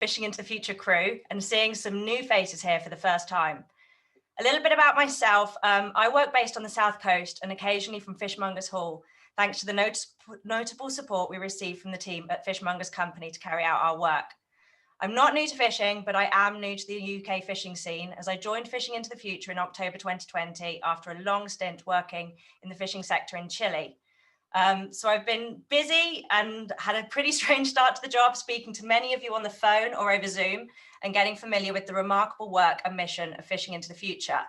Fishing into the Future crew and seeing some new faces here for the first time. A little bit about myself. I work based on the South Coast and occasionally from Fishmongers Hall, thanks to the notable support we receive from the team at Fishmongers Company to carry out our work. I'm not new to fishing, but I am new to the UK fishing scene as I joined Fishing into the Future in October 2020 after a long stint working in the fishing sector in Chile. So I've been busy and had a pretty strange start to the job, speaking to many of you on the phone or over Zoom and getting familiar with the remarkable work and mission of Fishing into the Future.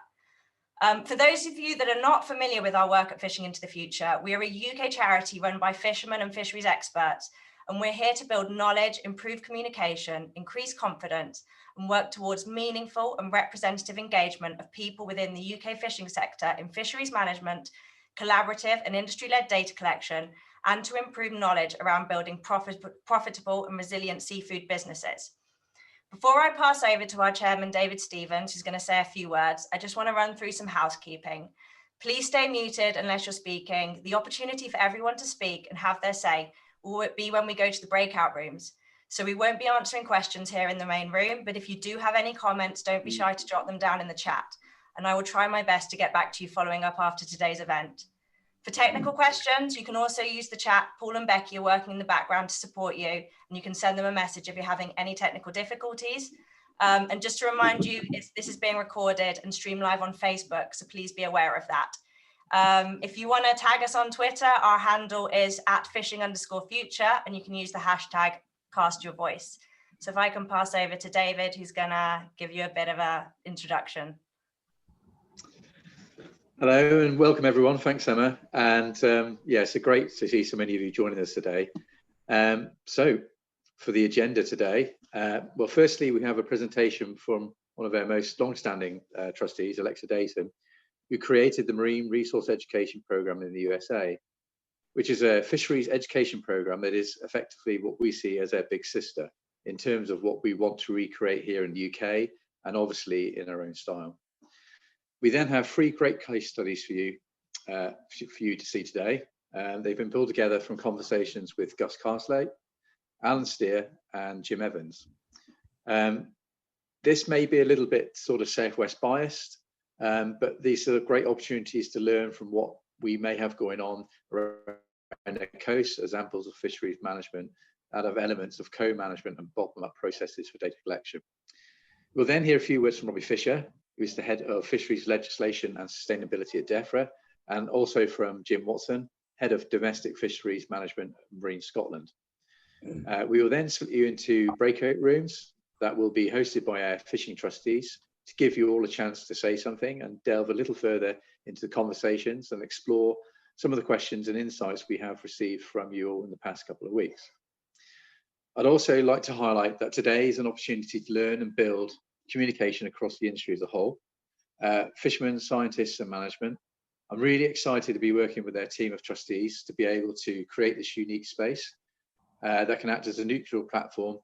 For those of you that are not familiar with our work at Fishing into the Future, we are a UK charity run by fishermen and fisheries experts, and we're here to build knowledge, improve communication, increase confidence, and work towards meaningful and representative engagement of people within the UK fishing sector in fisheries management, collaborative and industry-led data collection, and to improve knowledge around building profitable and resilient seafood businesses. Before I pass over to our chairman, David Stevens, who's going to say a few words, I just want to run through some housekeeping. Please stay muted unless you're speaking. The opportunity for everyone to speak and have their say will be when we go to the breakout rooms. So we won't be answering questions here in the main room, but if you do have any comments, don't be shy to jot them down in the chat. And I will try my best to get back to you following up after today's event. For technical questions, you can also use the chat. Paul and Becky are working in the background to support you, and you can send them a message if you're having any technical difficulties. And just to remind you, this is being recorded and streamed live on Facebook, so please be aware of that. If you want to tag us on Twitter, our handle is @fishing_future, and you can use the hashtag #CastYourVoice. So if I can pass over to David, who's going to give you a bit of an introduction. Hello and welcome everyone. Thanks, Emma. And yeah, it's great to see so many of you joining us today. So for the agenda today, well, firstly, we have a presentation from one of our most long-standing trustees, Alexa Dayton, who created the Marine Resource Education Program in the USA, which is a fisheries education program that is effectively what we see as our big sister in terms of what we want to recreate here in the UK and obviously in our own style. We then have 3 great case studies for you to see today. They've been pulled together from conversations with Gus Carsley, Alan Steer, and Jim Evans. This may be a little bit sort of Southwest biased, but these are great opportunities to learn from what we may have going on around the coast, examples of fisheries management, out of elements of co-management and bottom-up processes for data collection. We'll then hear a few words from Robbie Fisher, who's the head of fisheries legislation and sustainability at DEFRA, and also from Jim Watson, head of domestic fisheries management at Marine Scotland. We will then split you into breakout rooms that will be hosted by our fishing trustees to give you all a chance to say something and delve a little further into the conversations and explore some of the questions and insights we have received from you all in the past couple of weeks. I'd also like to highlight that today is an opportunity to learn and build communication across the industry as a whole, fishermen, scientists and management. I'm really excited to be working with their team of trustees to be able to create this unique space that can act as a neutral platform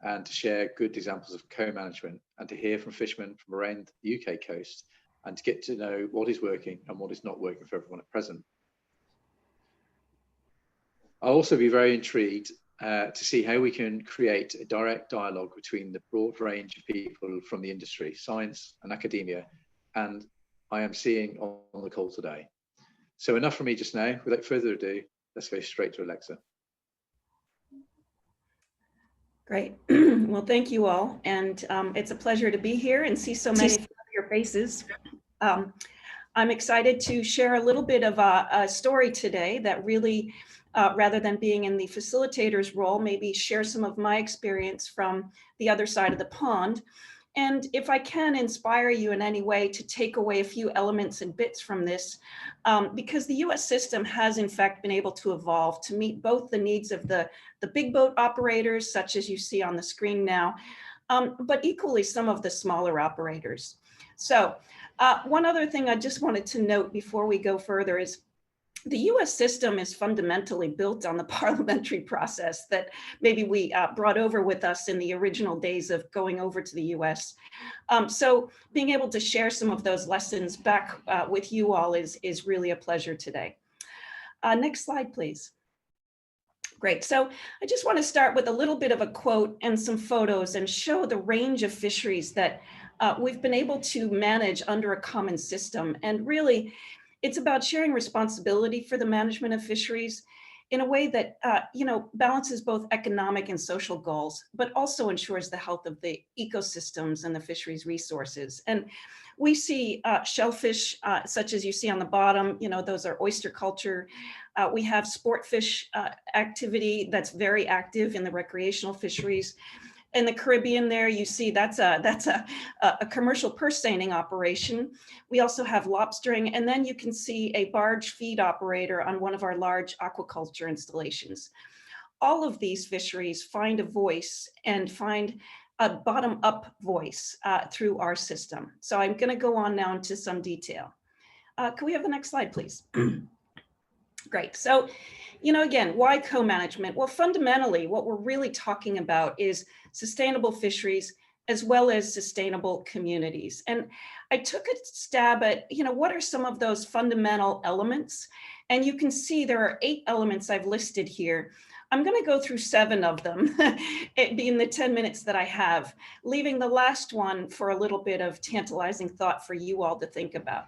and to share good examples of co-management and to hear from fishermen from around the UK coast and to get to know what is working and what is not working for everyone at present. I'll also be very intrigued to see how we can create a direct dialogue between the broad range of people from the industry, science and academia, and I am seeing on the call today. So enough from me just now. Without further ado, let's go straight to Alexa. Great. Well, thank you all. And it's a pleasure to be here and see so many familiar faces. I'm excited to share a little bit of a story today that really, rather than being in the facilitator's role, maybe share some of my experience from the other side of the pond. And if I can inspire you in any way to take away a few elements and bits from this, because the US system has in fact been able to evolve to meet both the needs of the big boat operators, such as you see on the screen now, but equally some of the smaller operators. So one other thing I just wanted to note before we go further is the US system is fundamentally built on the parliamentary process that maybe we brought over with us in the original days of going over to the US. So being able to share some of those lessons back with you all is really a pleasure today. Next slide, please. Great. So I just want to start with a little bit of a quote and some photos and show the range of fisheries that we've been able to manage under a common system. And really, it's about sharing responsibility for the management of fisheries in a way that balances both economic and social goals, but also ensures the health of the ecosystems and the fisheries resources. And we see shellfish, such as you see on the bottom, those are oyster culture. We have sport fish activity that's very active in the recreational fisheries. In the Caribbean there, you see that's a commercial purse seining operation. We also have lobstering, and then you can see a barge feed operator on one of our large aquaculture installations. All of these fisheries find a voice and find a bottom-up voice through our system. So I'm going to go on now into some detail. Can we have the next slide, please? Great. So, again, why co-management? Well, fundamentally, what we're really talking about is sustainable fisheries as well as sustainable communities. And I took a stab at, what are some of those fundamental elements? And you can see there are 8 elements I've listed here. I'm going to go through 7 of them, it being the 10 minutes that I have, leaving the last one for a little bit of tantalizing thought for you all to think about.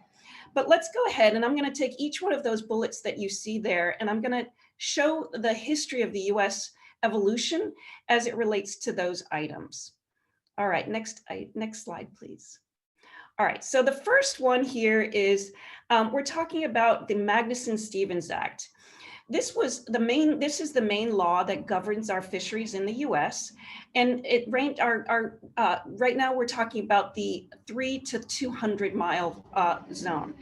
But let's go ahead, and I'm going to take each one of those bullets that you see there, and I'm going to show the history of the US evolution as it relates to those items. All right, next slide, please. All right, so the first one here is, we're talking about the Magnuson-Stevens Act. This is the main law that governs our fisheries in the US. And it ranked right now we're talking about the 3 to 200 mile zone.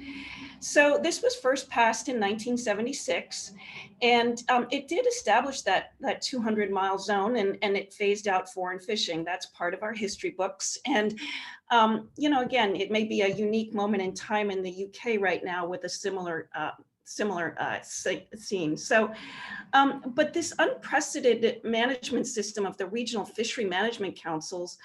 So this was first passed in 1976, and it did establish that 200-mile zone, and it phased out foreign fishing. That's part of our history books. And again, it may be a unique moment in time in the UK right now with a similar scene. So, but this unprecedented management system of the regional fishery management councils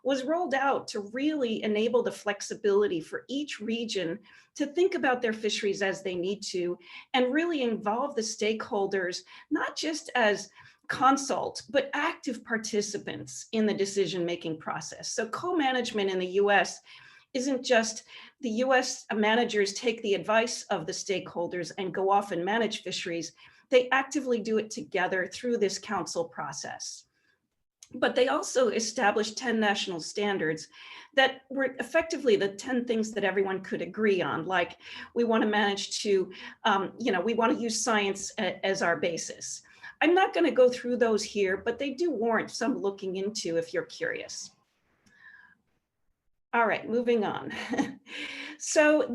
was rolled out to really enable the flexibility for each region to think about their fisheries as they need to, and really involve the stakeholders, not just as consult, but active participants in the decision-making process. So co-management in the US isn't just the US managers take the advice of the stakeholders and go off and manage fisheries. They actively do it together through this council process. But they also established 10 national standards that were effectively the 10 things that everyone could agree on. Like, we want to manage to, we want to use science as our basis. I'm not going to go through those here, but they do warrant some looking into if you're curious. All right, moving on. So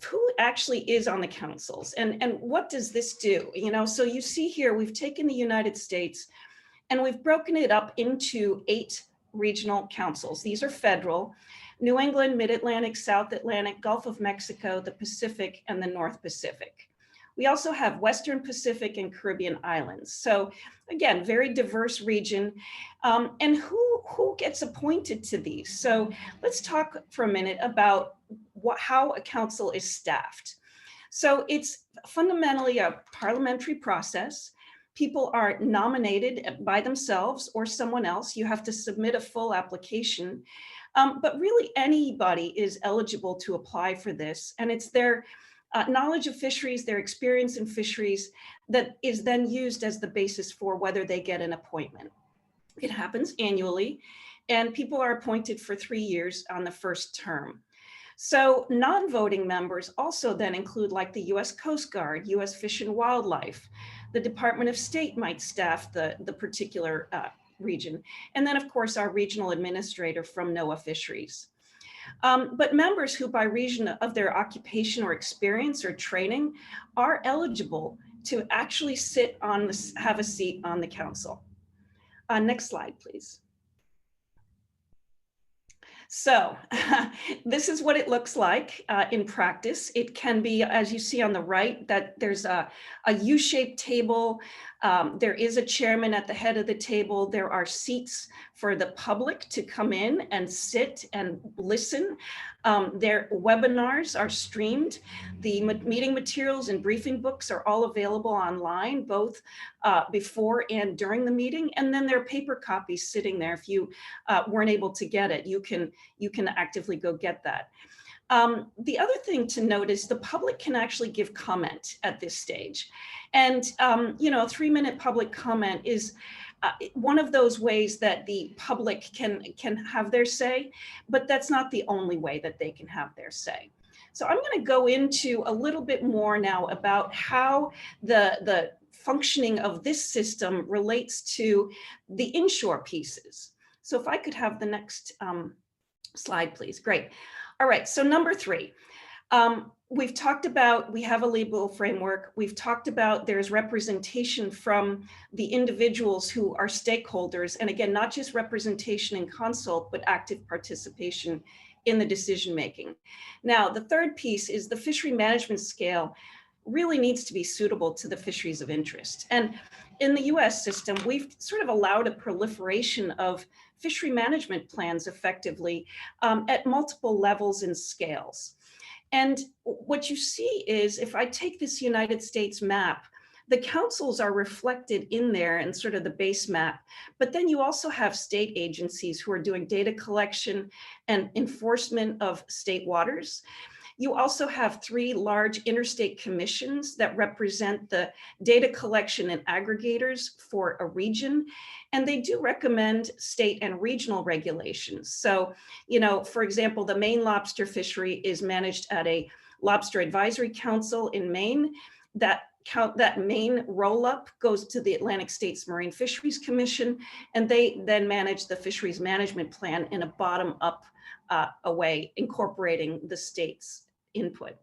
who actually is on the councils, and what does this do? So you see here, we've taken the United States and we've broken it up into 8 regional councils. These are federal: New England, Mid-Atlantic, South Atlantic, Gulf of Mexico, the Pacific, and the North Pacific. We also have Western Pacific and Caribbean islands. So again, very diverse region. And who gets appointed to these? So let's talk for a minute about how a council is staffed. So it's fundamentally a parliamentary process. People are nominated by themselves or someone else. You have to submit a full application. But really anybody is eligible to apply for this. And it's their knowledge of fisheries, their experience in fisheries, that is then used as the basis for whether they get an appointment. It happens annually, and people are appointed for 3 years on the first term. So non-voting members also then include, like, the US Coast Guard, US Fish and Wildlife, the Department of State might staff the particular region, and then of course our regional administrator from NOAA Fisheries. But members who, by reason of their occupation or experience or training, are eligible to actually have a seat on the council. Next slide, please. So this is what it looks like in practice. It can be, as you see on the right, that there's a U-shaped table. There is a chairman at the head of the table. There are seats for the public to come in and sit and listen. Their webinars are streamed. The meeting materials and briefing books are all available online, both before and during the meeting. And then there are paper copies sitting there. If you weren't able to get it, you can actively go get that. The other thing to note is the public can actually give comment at this stage. And, you know, a 3-minute public comment is one of those ways that the public can have their say, but that's not the only way that they can have their say. So I'm going to go into a little bit more now about how the functioning of this system relates to the inshore pieces. So if I could have the next slide, please. Great. All right, so number 3, we've talked about, we have a legal framework. We've talked about there's representation from the individuals who are stakeholders. And again, not just representation in consult, but active participation in the decision-making. Now, the third piece is the fishery management scale really needs to be suitable to the fisheries of interest. And in the US system, we've sort of allowed a proliferation of fishery management plans effectively at multiple levels and scales. And what you see is, if I take this United States map, the councils are reflected in there in sort of the base map, but then you also have state agencies who are doing data collection and enforcement of state waters. You also have 3 large interstate commissions that represent the data collection and aggregators for a region. And they do recommend state and regional regulations. So, you know, for example, the Maine lobster fishery is managed at a lobster advisory council in Maine. That Maine roll-up goes to the Atlantic States Marine Fisheries Commission, and they then manage the fisheries management plan in a bottom-up way, incorporating the state's input.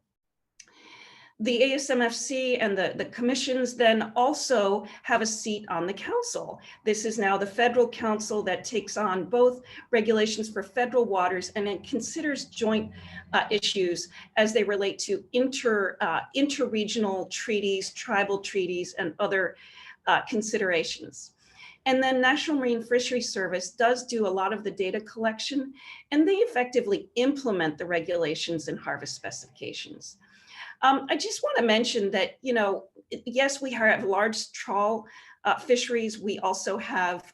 The ASMFC and the commissions then also have a seat on the council. This is now the federal council that takes on both regulations for federal waters, and it considers joint issues as they relate to interregional treaties, tribal treaties, and other considerations. And then National Marine Fisheries Service does do a lot of the data collection, and they effectively implement the regulations and harvest specifications. I just want to mention that, you know, yes, we have large trawl fisheries. We also have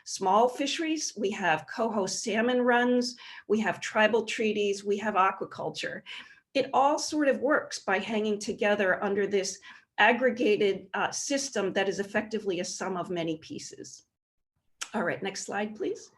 small fisheries. We have coho salmon runs. We have tribal treaties. We have aquaculture. It all sort of works by hanging together under this aggregated system that is effectively a sum of many pieces. All right, next slide, please.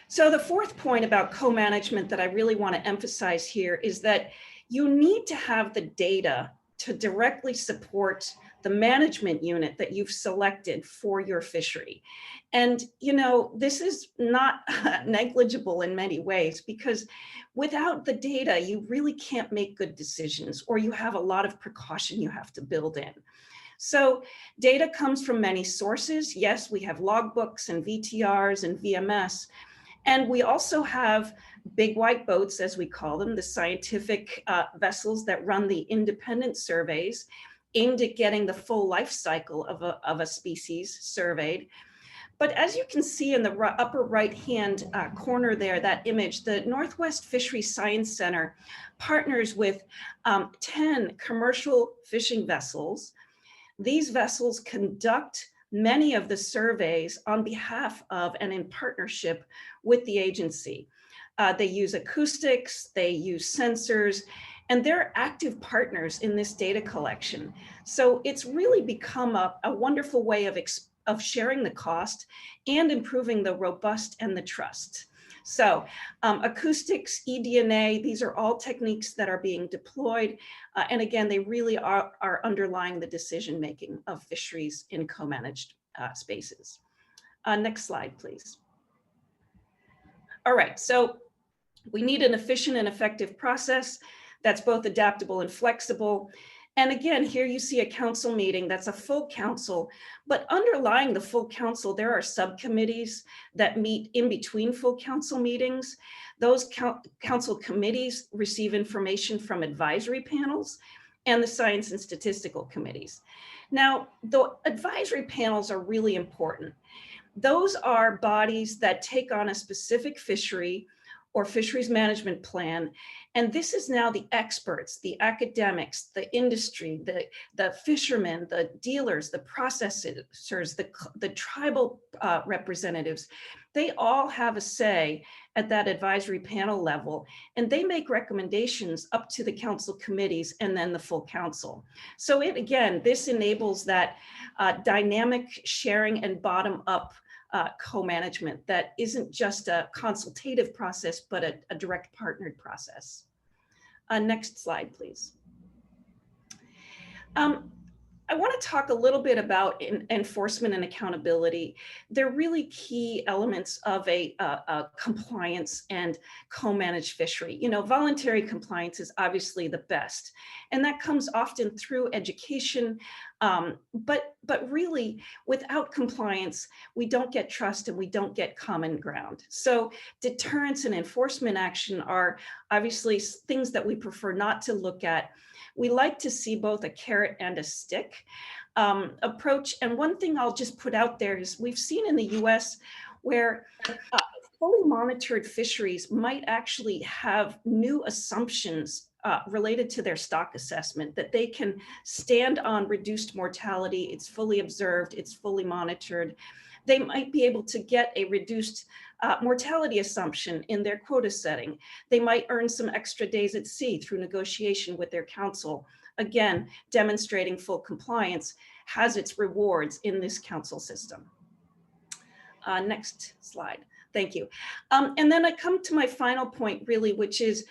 So the fourth point about co-management that I really want to emphasize here is that you need to have the data to directly support the management unit that you've selected for your fishery. And, you know, this is not negligible in many ways, because without the data, you really can't make good decisions, or you have a lot of precaution you have to build in. So data comes from many sources. Yes, we have logbooks and VTRs and VMS. And we also have big white boats, as we call them, the scientific vessels that run the independent surveys aimed at getting the full life cycle of a species surveyed. But as you can see in the upper right-hand corner there, that image, the Northwest Fisheries Science Center partners with 10 commercial fishing vessels. These vessels conduct many of the surveys on behalf of and in partnership with the agency. They use acoustics, they use sensors, and they're active partners in this data collection. So it's really become a wonderful way of sharing the cost and improving the robust and the trust. So acoustics, eDNA, these are all techniques that are being deployed. And again, they really are underlying the decision-making of fisheries in co-managed spaces. Next slide, please. All right, so we need an efficient and effective process that's both adaptable and flexible. And again, here you see a council meeting that's a full council, but underlying the full council, there are subcommittees that meet in between full council meetings. Those council committees receive information from advisory panels and the science and statistical committees. Now, the advisory panels are really important. Those are bodies that take on a specific fishery or fisheries management plan. And this is now the experts, the academics, the industry, the fishermen, the dealers, the processors, the tribal representatives. They all have a say at that advisory panel level, and they make recommendations up to the council committees and then the full council. So again, this enables that dynamic sharing and bottom-up co-management that isn't just a consultative process, but a direct partnered process. Next slide, please. I want to talk a little bit about enforcement and accountability. They're really key elements of a compliance and co-managed fishery. You know, voluntary compliance is obviously the best, and that comes often through education. But really, without compliance, we don't get trust and we don't get common ground. So deterrence and enforcement action are obviously things that we prefer not to look at. We like to see both a carrot and a stick approach. And one thing I'll just put out there is we've seen in the US where fully monitored fisheries might actually have new assumptions related to their stock assessment, that they can stand on reduced mortality, it's fully observed, it's fully monitored. They might be able to get a reduced mortality assumption in their quota setting. They might earn some extra days at sea through negotiation with their council. Again, demonstrating full compliance has its rewards in this council system. Next slide. Thank you. And then I come to my final point really, which is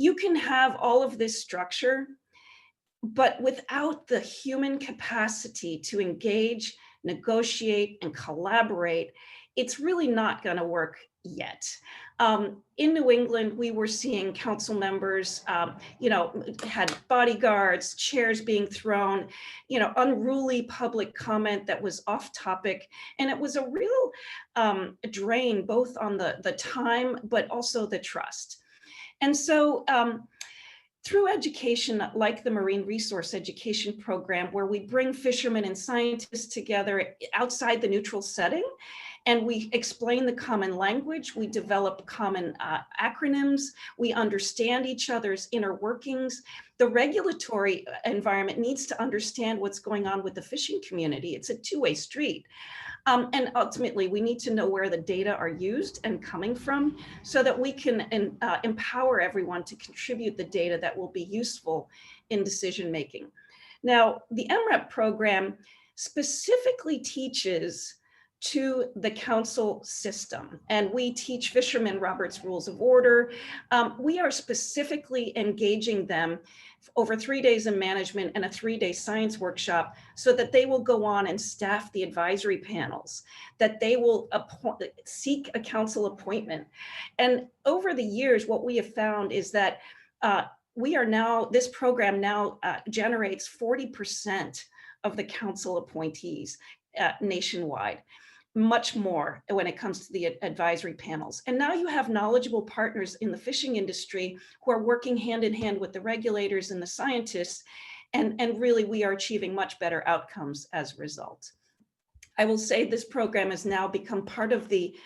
you can have all of this structure, but without the human capacity to engage, negotiate, and collaborate, it's really not going to work yet. In New England, we were seeing council members, had bodyguards, chairs being thrown, unruly public comment that was off topic. And it was a real drain, both on the time, but also the trust. And so through education like the Marine Resource Education Program, where we bring fishermen and scientists together outside the neutral setting, and we explain the common language, we develop common acronyms, we understand each other's inner workings. The regulatory environment needs to understand what's going on with the fishing community. It's a two-way street. And ultimately, we need to know where the data are used and coming from so that we can empower everyone to contribute the data that will be useful in decision making. Now, the MREP program specifically teaches to the council system, and we teach fishermen Robert's Rules of Order. We are specifically engaging them over 3 days of management and a 3-day science workshop so that they will go on and staff the advisory panels, that they will seek a council appointment. And over the years, what we have found is that this program now generates 40% of the council appointees nationwide. Much more when it comes to the advisory panels. And now you have knowledgeable partners in the fishing industry who are working hand in hand with the regulators and the scientists. And really, we are achieving much better outcomes as a result. I will say this program has now become part of the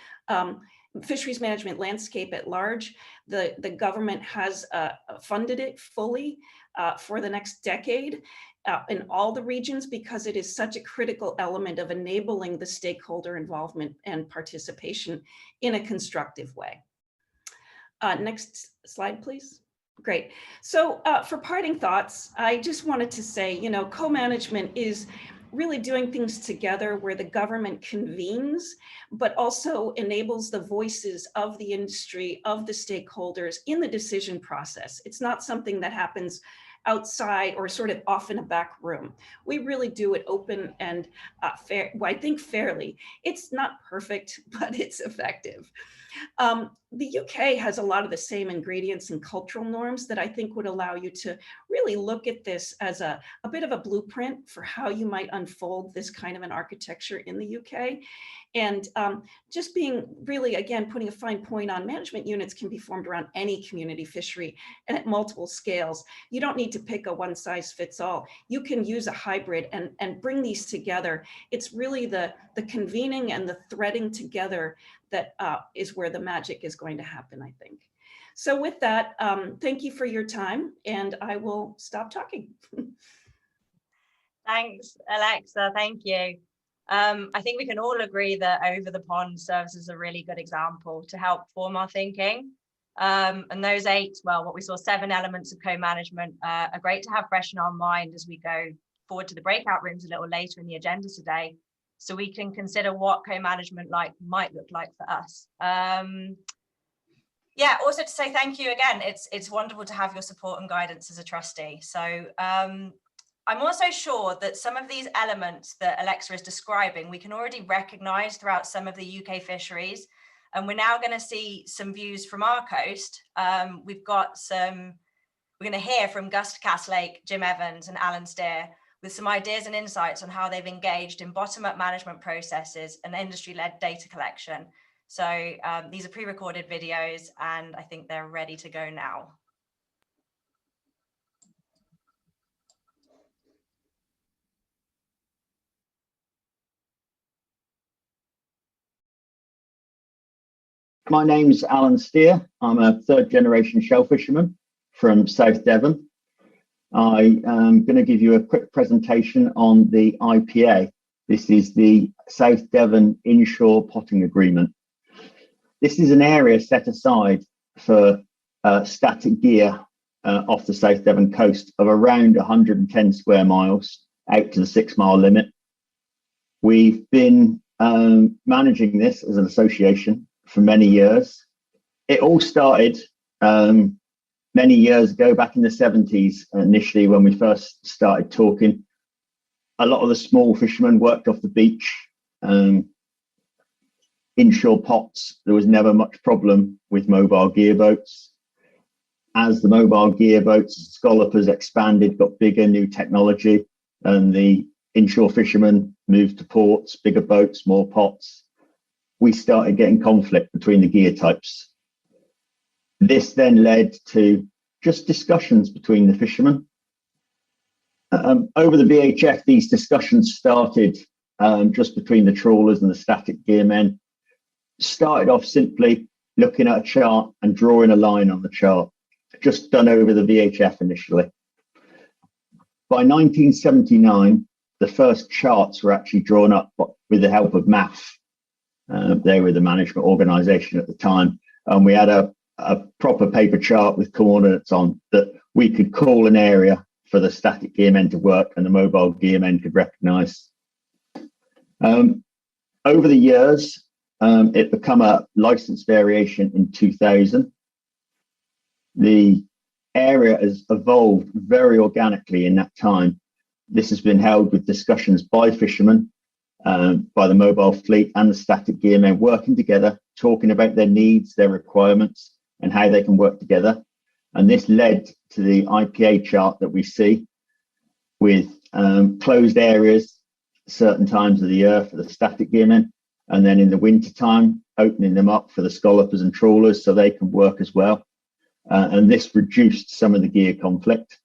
fisheries management landscape at large. The government has funded it fully for the next decade. In all the regions, because it is such a critical element of enabling the stakeholder involvement and participation in a constructive way. Next slide, please. Great. So for parting thoughts, I just wanted to say, co-management is really doing things together where the government convenes, but also enables the voices of the industry, of the stakeholders in the decision process. It's not something that happens outside or sort of off in a back room. We really do it open and fair, I think fairly. It's not perfect, but it's effective. The UK has a lot of the same ingredients and cultural norms that I think would allow you to really look at this as a bit of a blueprint for how you might unfold this kind of an architecture in the UK. And just being really, again, putting a fine point on, management units can be formed around any community fishery and at multiple scales. You don't need to pick a one size fits all. You can use a hybrid and bring these together. It's really the convening and the threading together that is where the magic is going to happen, I think. So with that, thank you for your time, and I will stop talking. Thanks, Alexa. Thank you. I think we can all agree that Over the Pond serves as a really good example to help form our thinking. And those what we saw 7 elements of co-management are great to have fresh in our mind as we go forward to the breakout rooms a little later in the agenda today, so we can consider what co-management might look like for us. Yeah, also to say thank you again. It's wonderful to have your support and guidance as a trustee. So I'm also sure that some of these elements that Alexa is describing, we can already recognize throughout some of the UK fisheries. And we're now going to see some views from our coast. We're going to hear from Gus Castlake, Jim Evans and Alan Steer with some ideas and insights on how they've engaged in bottom-up management processes and industry-led data collection. So these are pre-recorded videos and I think they're ready to go now. My name's Alan Steer. I'm a 3rd generation shell fisherman from South Devon. I am going to give you a quick presentation on the IPA. This is the South Devon Inshore Potting Agreement. This is an area set aside for static gear off the South Devon coast of around 110 square miles out to the 6-mile limit. We've been managing this as an association for many years. It all started many years ago, back in the 70s, initially when we first started talking. A lot of the small fishermen worked off the beach, inshore pots. There was never much problem with mobile gear boats. As the mobile gear boats, scallopers expanded, got bigger, new technology, and the inshore fishermen moved to ports, bigger boats, more pots. We started getting conflict between the gear types. This then led to just discussions between the fishermen. Over the VHF, these discussions started just between the trawlers and the static gear men. Started off simply looking at a chart and drawing a line on the chart, just done over the VHF initially. By 1979, the first charts were actually drawn up with the help of MAF. They were the management organization at the time, and we had a proper paper chart with coordinates on that we could call an area for the static gear men to work and the mobile gear men could recognize. Over the years, it became a license variation in 2000. The area has evolved very organically in that time. This has been held with discussions by fishermen, by the mobile fleet and the static gear men working together, talking about their needs, their requirements, and how they can work together. And this led to the IPA chart that we see with closed areas certain times of the year for the static gear men, and then in the winter time, opening them up for the scallopers and trawlers so they can work as well. And this reduced some of the gear conflict.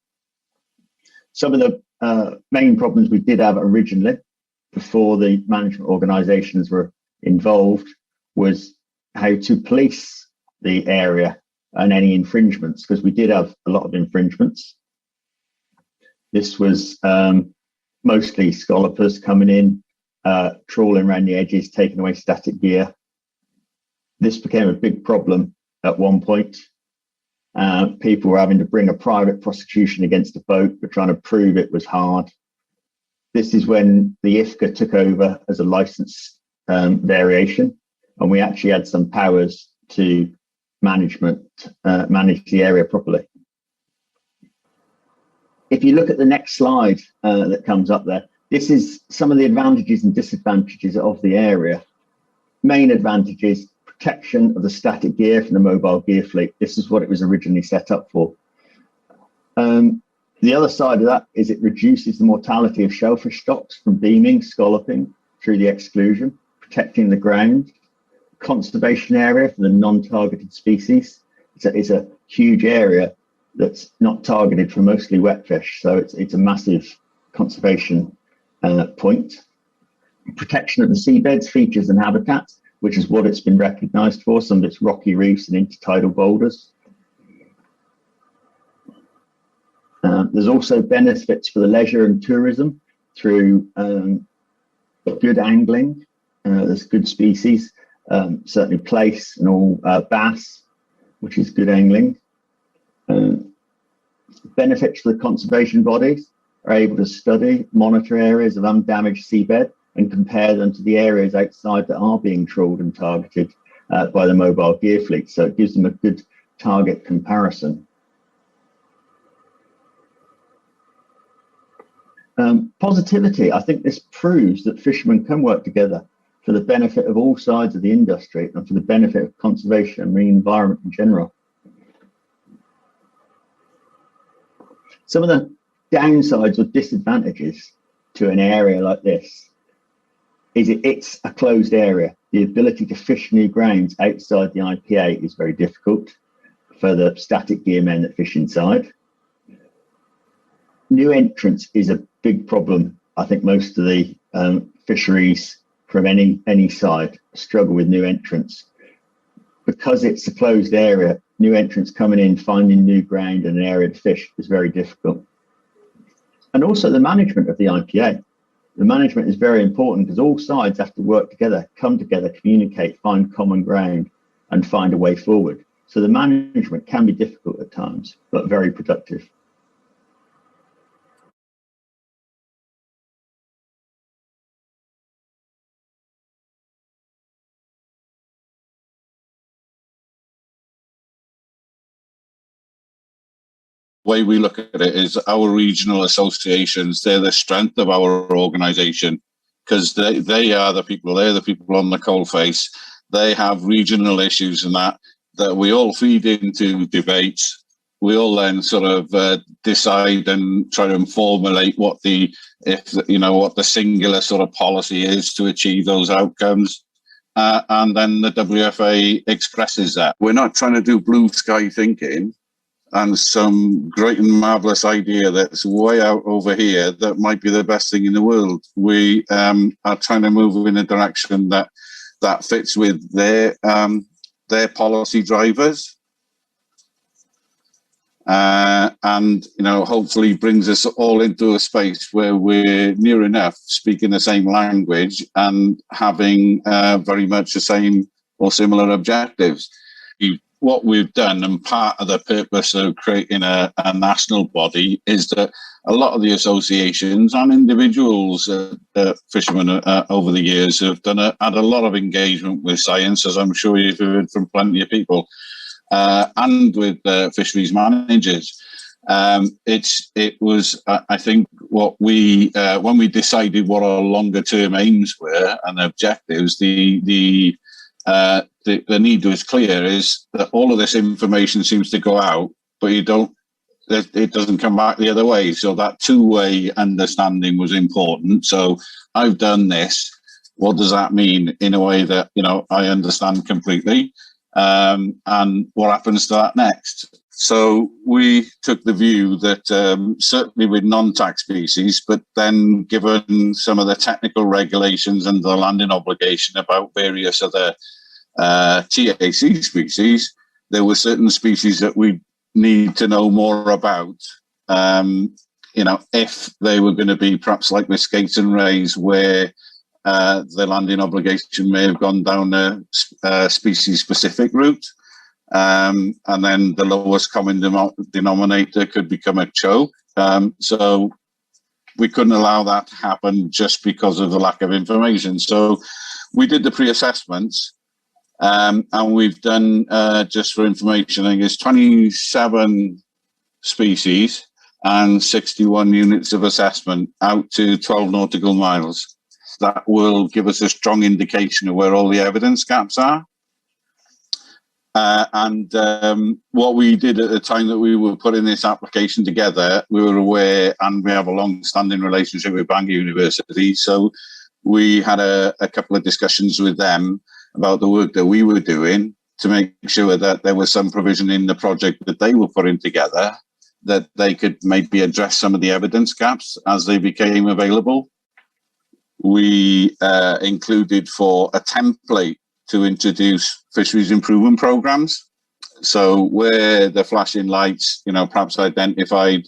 Some of the main problems we did have originally, before the management organizations were involved, was how to police the area and any infringements, because we did have a lot of infringements. This was mostly scallopers coming in, trawling around the edges, taking away static gear. This became a big problem at one point. People were having to bring a private prosecution against a boat, but trying to prove it was hard. This is when the IFCA took over as a license variation, and we actually had some powers to manage the area properly. If you look at the next slide that comes up there, this is some of the advantages and disadvantages of the area. Main advantages: protection of the static gear from the mobile gear fleet. This is what it was originally set up for. The other side of that is it reduces the mortality of shellfish stocks from beaming, scalloping through the exclusion, protecting the ground. Conservation area for the non-targeted species. It's a huge area that's not targeted for mostly wet fish, so it's a massive conservation point. Protection of the seabeds, features and habitats, which is what it's been recognised for, some of its rocky reefs and intertidal boulders. There's also benefits for the leisure and tourism through good angling. There's good species, certainly plaice and all bass, which is good angling. Benefits for the conservation bodies are able to study, monitor areas of undamaged seabed and compare them to the areas outside that are being trawled and targeted by the mobile gear fleet. So it gives them a good target comparison. Positivity, I think this proves that fishermen can work together for the benefit of all sides of the industry and for the benefit of conservation and marine environment in general. Some of the downsides or disadvantages to an area like this is it's a closed area. The ability to fish new grounds outside the IPA is very difficult for the static gear men that fish inside. New entrants is a big problem. I think most of the fisheries from any side struggle with new entrants. Because it's a closed area, new entrants coming in, finding new ground and an area to fish is very difficult. And also the management of the IPA. The management is very important because all sides have to work together, come together, communicate, find common ground and find a way forward. So the management can be difficult at times, but very productive. Way we look at it is our regional associations, they're the strength of our organisation because they are the people, they're the people on the coalface. They have regional issues and that we all feed into debates. We all then sort of decide and try to formulate what the singular sort of policy is to achieve those outcomes. And then the WFA expresses that. We're not trying to do blue sky thinking and some great and marvelous idea that's way out over here that might be the best thing in the world. We are trying to move in a direction that fits with their policy drivers, and hopefully brings us all into a space where we're near enough speaking the same language and having very much the same or similar objectives. What we've done, and part of the purpose of creating a national body, is that a lot of the associations and individuals, fishermen over the years, have had a lot of engagement with science, as I'm sure you've heard from plenty of people, and with fisheries managers. It was, I think, what we when we decided what our longer term aims were and objectives, the need was clear, is that all of this information seems to go out, but it doesn't come back the other way. So that two-way understanding was important. So I've done this. What does that mean in a way that, I understand completely? And what happens to that next? So we took the view that certainly with non-tax species, but then given some of the technical regulations and the landing obligation about various other TAC species, there were certain species that we need to know more about, if they were going to be perhaps like with skates and rays, where the landing obligation may have gone down a species specific route, and then the lowest common denominator could become a choke. So we couldn't allow that to happen just because of the lack of information. So we did the pre-assessments. And we've done, just for information, I think it's 27 species and 61 units of assessment out to 12 nautical miles. That will give us a strong indication of where all the evidence gaps are. And what we did at the time that we were putting this application together, we were aware, and we have a long-standing relationship with Bangor University, so we had a couple of discussions with them about the work that we were doing to make sure that there was some provision in the project that they were putting together that they could maybe address some of the evidence gaps as they became available. We included for a template to introduce fisheries improvement programs. So where the flashing lights, perhaps identified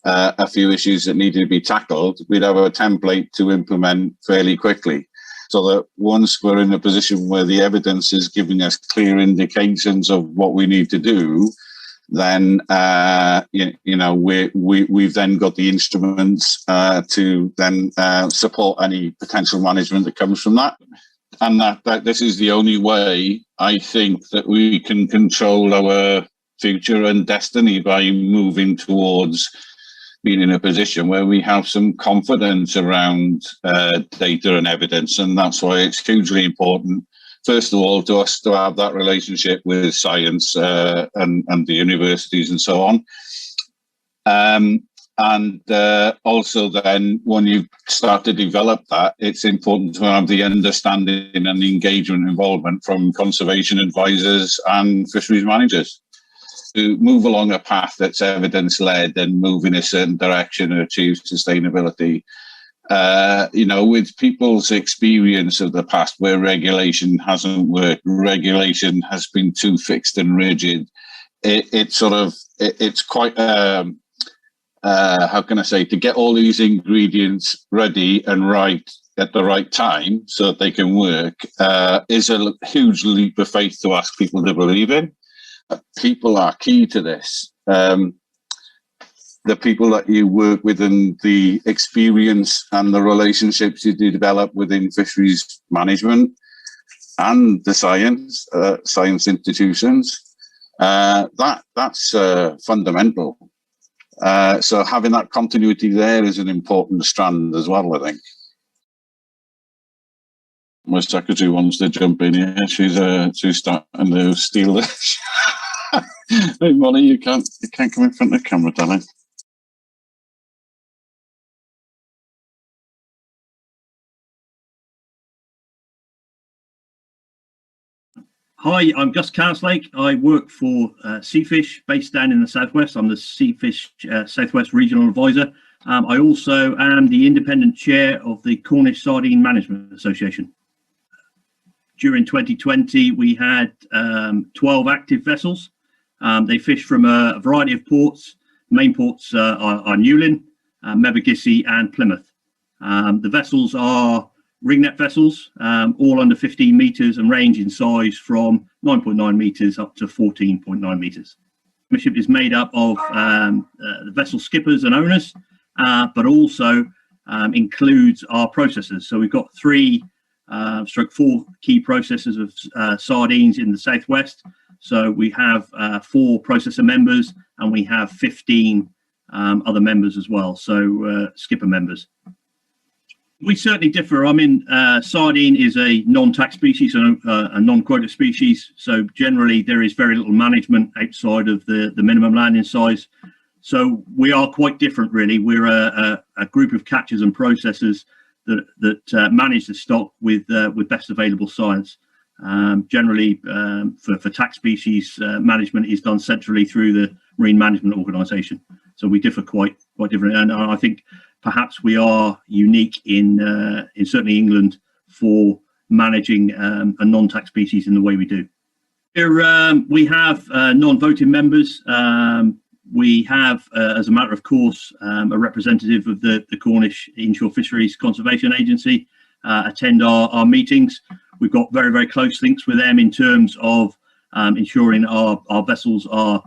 a few issues that needed to be tackled, we'd have a template to implement fairly quickly. So that once we're in a position where the evidence is giving us clear indications of what we need to do, then we've then got the instruments to then support any potential management that comes from that. And that this is the only way, I think, that we can control our future and destiny, by moving towards being in a position where we have some confidence around data and evidence. And that's why it's hugely important, first of all, to us to have that relationship with science and the universities and so on. Also then, when you start to develop that, it's important to have the understanding and the engagement involvement from conservation advisors and fisheries managers to move along a path that's evidence-led and move in a certain direction and achieve sustainability. With people's experience of the past where regulation hasn't worked, regulation has been too fixed and rigid, it's quite how can I say, to get all these ingredients ready and right at the right time so that they can work is a huge leap of faith to ask people to believe in. People are key to this. The people that you work with and the experience and the relationships you do develop within fisheries management and the science institutions, that's fundamental. So having that continuity there is an important strand as well, I think. My secretary wants to jump in here. She's starting to steal this. Hey, Molly, you can't come in front of the camera, darling. Hi, I'm Gus Carslake. I work for Seafish, based down in the Southwest. I'm the Seafish Southwest Regional Advisor. I also am the independent chair of the Cornish Sardine Management Association. During 2020, we had 12 active vessels. They fish from a variety of ports. Main ports are Newlyn, Mevagissey and Plymouth. The vessels are ringnet vessels, all under 15 metres and range in size from 9.9 metres up to 14.9 metres. The ship is made up of the vessel skippers and owners, but also includes our processors. So we've got 4 key processors of sardines in the Southwest. So we have 4 processor members and we have 15 other members as well, so skipper members. We certainly differ. I mean, sardine is a non-tax species, a non-quota species. So generally, there is very little management outside of the minimum landing size. So we are quite different, really. We're a group of catchers and processors that manage the stock with best available science. Generally, for tax species, management is done centrally through the Marine Management Organisation. So we differ quite different, and I think perhaps we are unique in certainly England for managing a non-tax species in the way we do. Here we have non-voting members. We have, as a matter of course, a representative of the Cornish Inshore Fisheries Conservation Agency attend our meetings. We've got very, very close links with them in terms of ensuring our vessels are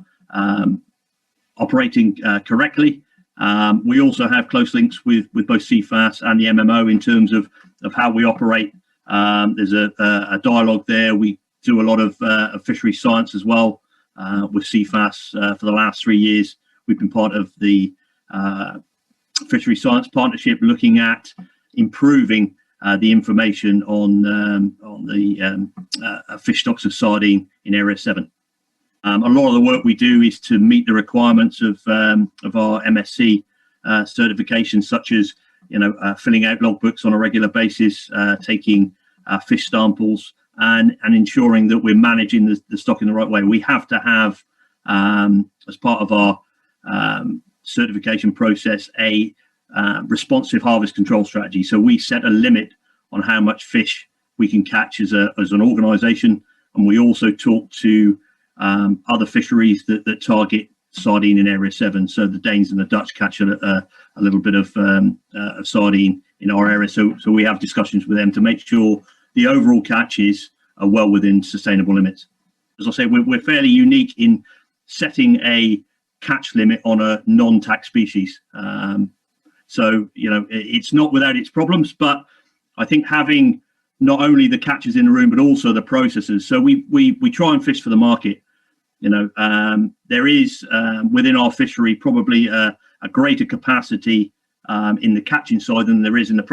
operating correctly. We also have close links with both CFAS and the MMO in terms of how we operate. There's a dialogue there. We do a lot of fishery science as well with CFAS for the last 3 years. We've been part of the Fishery Science Partnership, looking at improving the information on the fish stocks of sardine in Area 7. A lot of the work we do is to meet the requirements of our MSC certifications, such as filling out logbooks on a regular basis, taking fish samples, and ensuring that we're managing the stock in the right way. We have to have, as part of our certification process, a responsive harvest control strategy. So we set a limit on how much fish we can catch as an organisation, and we also talk to other fisheries that target sardine in Area 7. So the Danes and the Dutch catch a little bit of sardine in our area. So we have discussions with them to make sure the overall catches are well within sustainable limits. As I say, we're fairly unique in setting a catch limit on a non-tax species. So, you know, it's not without its problems, but I think having not only the catches in the room, but also the processes. So we try and fish for the market. You know, there is within our fishery probably a greater capacity in the catching side than there is in the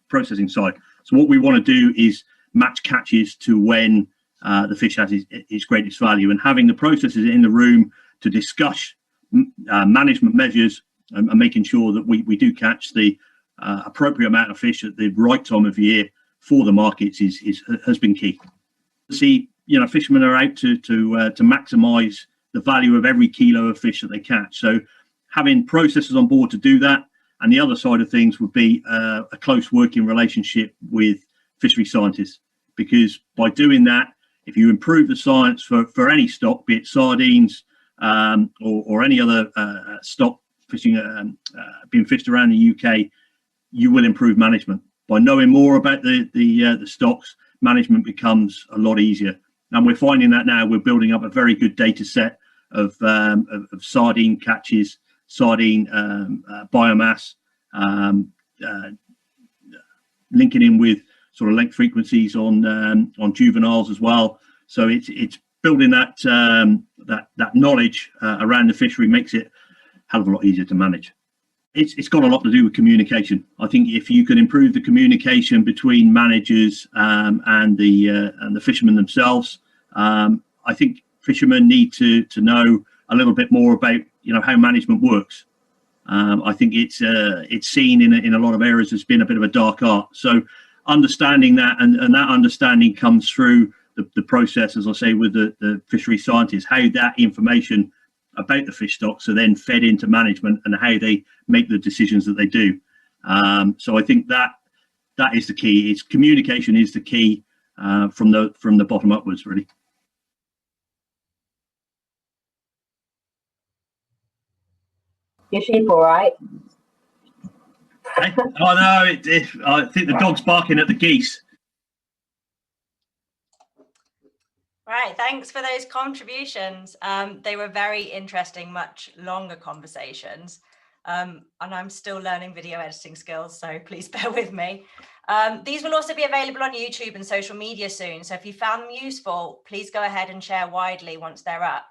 processing side. So what we want to do is match catches to when the fish has its greatest value, and having the processes in the room to discuss management measures and making sure that we do catch the appropriate amount of fish at the right time of year for the markets has been key. See, you know, fishermen are out to maximise the value of every kilo of fish that they catch. So having processors on board to do that, and the other side of things would be a close working relationship with fishery scientists, because by doing that, if you improve the science for any stock, be it sardines or any other stock fishing being fished around the UK, you will improve management. By knowing more about the stocks, management becomes a lot easier. And we're finding that now. We're building up a very good data set of sardine catches, sardine biomass, linking in with sort of length frequencies on juveniles as well. So it's building that that knowledge around the fishery makes it a hell of a lot easier to manage. It's got a lot to do with communication. I think if you can improve the communication between managers and the fishermen themselves, I think fishermen need to know a little bit more about, you know, how management works. I think it's seen in a lot of areas as being a bit of a dark art. So understanding that, and that understanding comes through the process, as I say, with the fishery scientists, how that information about the fish stocks are then fed into management and how they make the decisions that they do. So I think that is the key. It's communication is the key from the bottom upwards, really. Your sheep all right? Hey? Oh no, I think the dog's barking at the geese. Right, thanks for those contributions. They were very interesting, much longer conversations. And I'm still learning video editing skills, so please bear with me. These will also be available on YouTube and social media soon. So if you found them useful, please go ahead and share widely once they're up.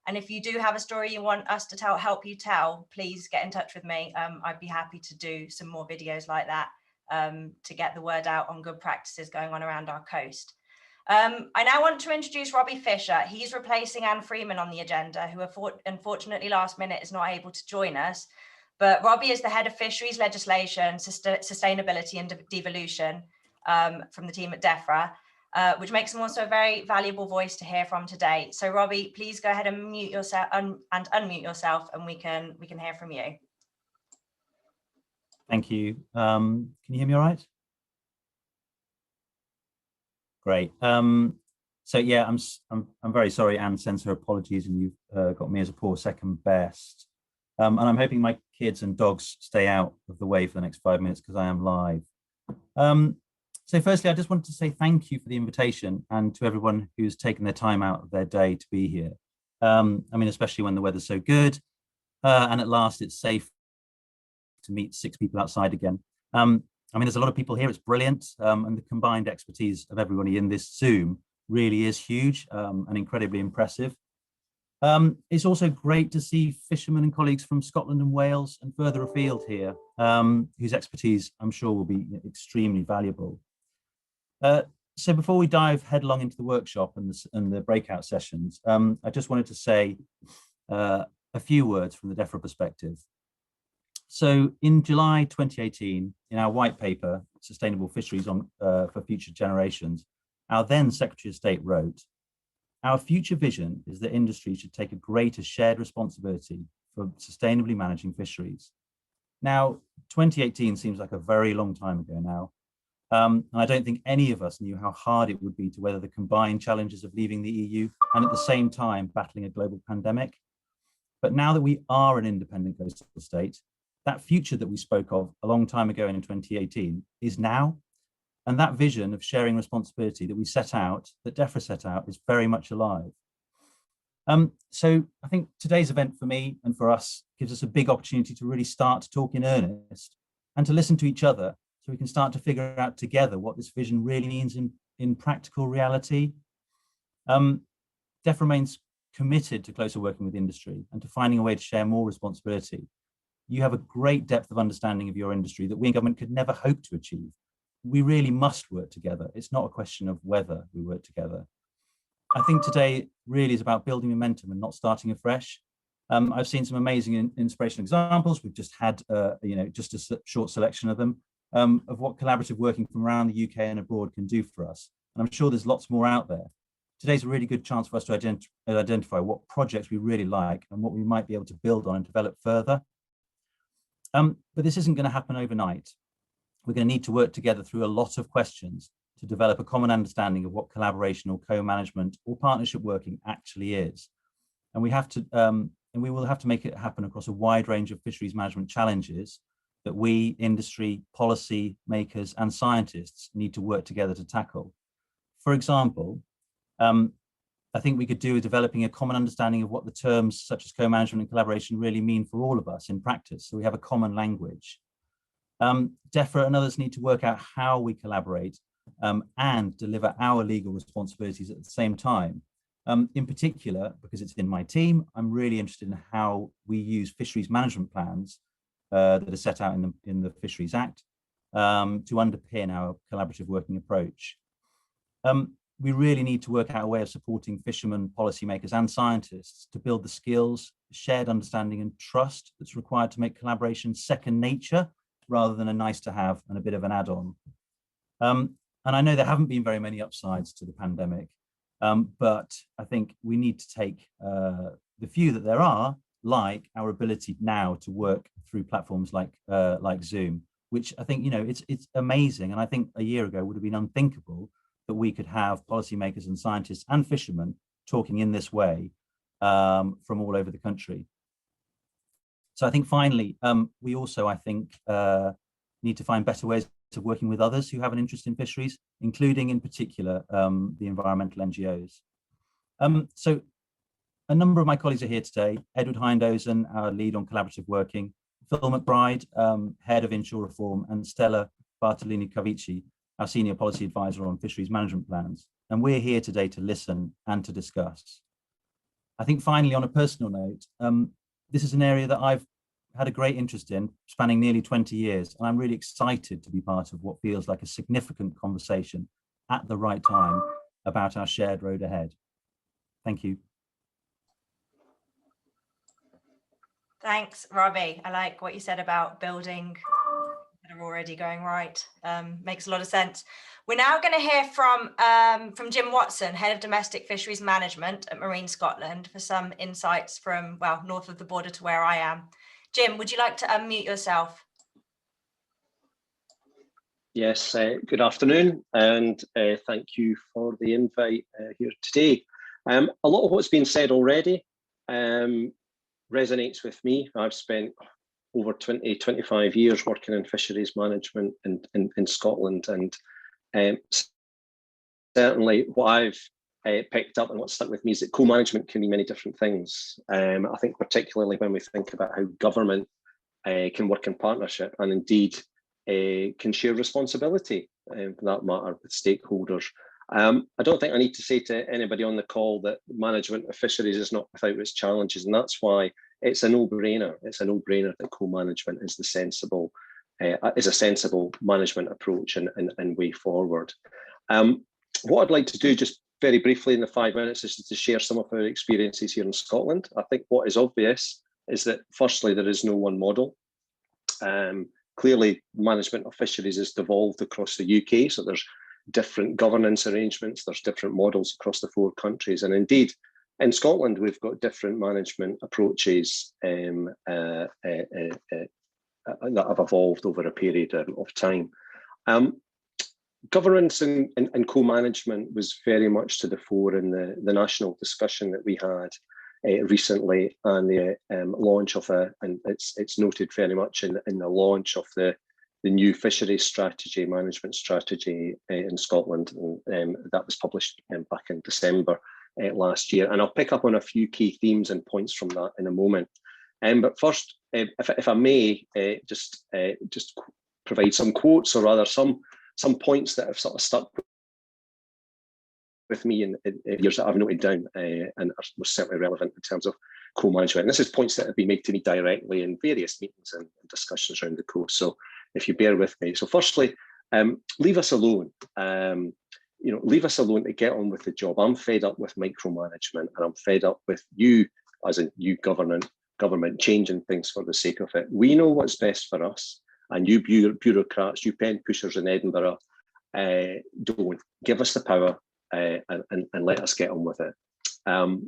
And if you do have a story you want us to help you tell, please get in touch with me. I'd be happy to do some more videos like that to get the word out on good practices going on around our coast. I now want to introduce Robbie Fisher. He's replacing Anne Freeman on the agenda, who unfortunately last minute is not able to join us. But Robbie is the head of Fisheries Legislation, Sustainability and Devolution from the team at DEFRA, which makes him also a very valuable voice to hear from today. So Robbie, please go ahead and mute yourself and unmute yourself, and we can hear from you. Thank you. Can you hear me all right? Great. So yeah, I'm very sorry Anne sends her apologies, and you've got me as a poor second best. And I'm hoping my kids and dogs stay out of the way for the next 5 minutes because I am live. So firstly, I just wanted to say thank you for the invitation and to everyone who's taken their time out of their day to be here. I mean, especially when the weather's so good and at last it's safe to meet 6 people outside again. I mean, there's a lot of people here, it's brilliant. And the combined expertise of everybody in this Zoom really is huge and incredibly impressive. It's also great to see fishermen and colleagues from Scotland and Wales and further afield here, whose expertise I'm sure will be extremely valuable. So before we dive headlong into the workshop and the breakout sessions, I just wanted to say a few words from the DEFRA perspective. So in July 2018, in our white paper, Sustainable Fisheries for Future Generations, our then Secretary of State wrote, "Our future vision is that industry should take a greater shared responsibility for sustainably managing fisheries." Now, 2018 seems like a very long time ago now. And I don't think any of us knew how hard it would be to weather the combined challenges of leaving the EU and at the same time battling a global pandemic. But now that we are an independent coastal state, that future that we spoke of a long time ago in 2018 is now. And that vision of sharing responsibility that we set out, that DEFRA set out, is very much alive. So I think today's event for me and for us gives us a big opportunity to really start to talk in earnest and to listen to each other so we can start to figure out together what this vision really means in practical reality. DEF remains committed to closer working with industry and to finding a way to share more responsibility. You have a great depth of understanding of your industry that we in government could never hope to achieve. We really must work together. It's not a question of whether we work together. I think today really is about building momentum and not starting afresh. I've seen some amazing inspirational examples. We've just had, just a short selection of them, of what collaborative working from around the UK and abroad can do for us. And I'm sure there's lots more out there. Today's a really good chance for us to identify what projects we really like and what we might be able to build on and develop further. But this isn't going to happen overnight. We're going to need to work together through a lot of questions to develop a common understanding of what collaboration or co-management or partnership working actually is. And we will have to make it happen across a wide range of fisheries management challenges that we, industry, policy makers and scientists need to work together to tackle. For example, I think we could do with developing a common understanding of what the terms such as co-management and collaboration really mean for all of us in practice, so we have a common language. DEFRA and others need to work out how we collaborate and deliver our legal responsibilities at the same time. In particular, because it's in my team, I'm really interested in how we use fisheries management plans that are set out in the Fisheries Act to underpin our collaborative working approach. We really need to work out a way of supporting fishermen, policymakers and scientists to build the skills, shared understanding and trust that's required to make collaboration second nature rather than a nice to have and a bit of an add-on. And I know there haven't been very many upsides to the pandemic, but I think we need to take the few that there are, like our ability now to work through platforms like Zoom, which I think, it's amazing. And I think a year ago would have been unthinkable that we could have policymakers and scientists and fishermen talking in this way from all over the country. So I think finally, we also, I think, need to find better ways of working with others who have an interest in fisheries, including in particular the environmental NGOs. So a number of my colleagues are here today: Edward Heindozen, our lead on collaborative working, Phil McBride, head of inshore reform, and Stella Bartolini-Cavici, our senior policy advisor on fisheries management plans. And we're here today to listen and to discuss. I think finally, on a personal note, this is an area that I've had a great interest in, spanning nearly 20 years. And I'm really excited to be part of what feels like a significant conversation at the right time about our shared road ahead. Thank you. Thanks, Robbie. I like what you said about building that are already going right. Makes a lot of sense. We're now going to hear from Jim Watson, Head of Domestic Fisheries Management at Marine Scotland, for some insights from, well, north of the border to where I am. Jim, would you like to unmute yourself? Yes, good afternoon, and thank you for the invite here today. A lot of what's been said already resonates with me. I've spent over 25 years working in fisheries management in Scotland, and certainly what I've picked up and what stuck with me is that co-management can be many different things. I think particularly when we think about how government can work in partnership and indeed can share responsibility for that matter with stakeholders. I don't think I need to say to anybody on the call that management of fisheries is not without its challenges, and that's why it's a no-brainer. It's a no-brainer that co-management is a sensible management approach and way forward. What I'd like to do just very briefly in the 5 minutes is to share some of our experiences here in Scotland. I think what is obvious is that firstly, there is no one model. Clearly, management of fisheries has devolved across the UK, so there's different governance arrangements, there's different models across the 4 countries, and indeed, in Scotland, we've got different management approaches that have evolved over a period of time. Governance and co-management was very much to the fore in the national discussion that we had recently, and the launch of and it's noted very much in the launch of the new fisheries strategy, management strategy in Scotland, and that was published back in December last year. And I'll pick up on a few key themes and points from that in a moment. But first, if I may, just provide some quotes, or rather some points that have sort of stuck with me in years that I've noted down and were certainly relevant in terms of co-management. And this is points that have been made to me directly in various meetings and discussions around the coast. So if you bear with me. So firstly, leave us alone. Leave us alone to get on with the job. I'm fed up with micromanagement, and I'm fed up with you, as a new government changing things for the sake of it. We know what's best for us, and you bureaucrats, you pen pushers in Edinburgh, don't. Give us the power and let us get on with it.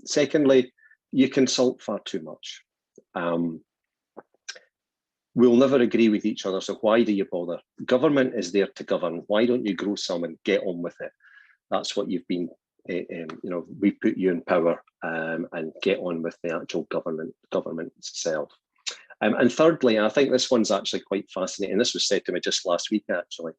Secondly, you consult far too much. We'll never agree with each other, so why do you bother? Government is there to govern. Why don't you grow some and get on with it? That's what you've been, we put you in power, and get on with the actual government itself. And thirdly, I think this one's actually quite fascinating. This was said to me just last week, actually.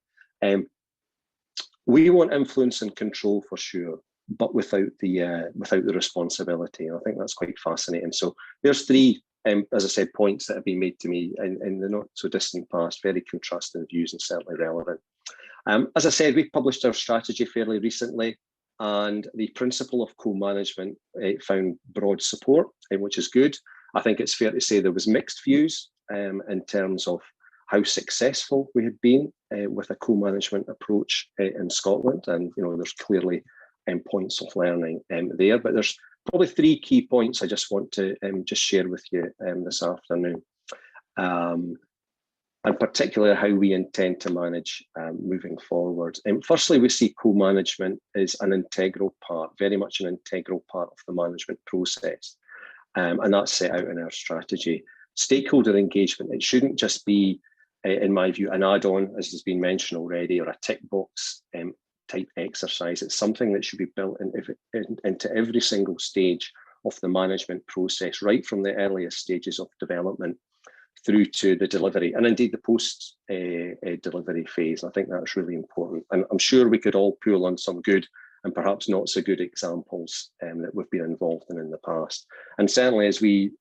We want influence and control for sure, but without the responsibility. And I think that's quite fascinating. So there's three, as I said, points that have been made to me in the not so distant past, very contrasting views and certainly relevant. As I said, we published our strategy fairly recently, and the principle of co-management found broad support, which is good. I think it's fair to say there was mixed views in terms of how successful we had been with a co-management approach in Scotland, and there's clearly points of learning there. But there's probably three key points I just want to just share with you this afternoon, and particularly how we intend to manage moving forward. Firstly, we see co-management as an integral part, very much an integral part of the management process, and that's set out in our strategy. Stakeholder engagement, it shouldn't just be, in my view, an add-on, as has been mentioned already, or a tick box type exercise. It's something that should be built into every single stage of the management process, right from the earliest stages of development through to the delivery, and indeed the post delivery phase. I think that's really important, and I'm sure we could all pull on some good and perhaps not so good examples that we've been involved in the past. And certainly as we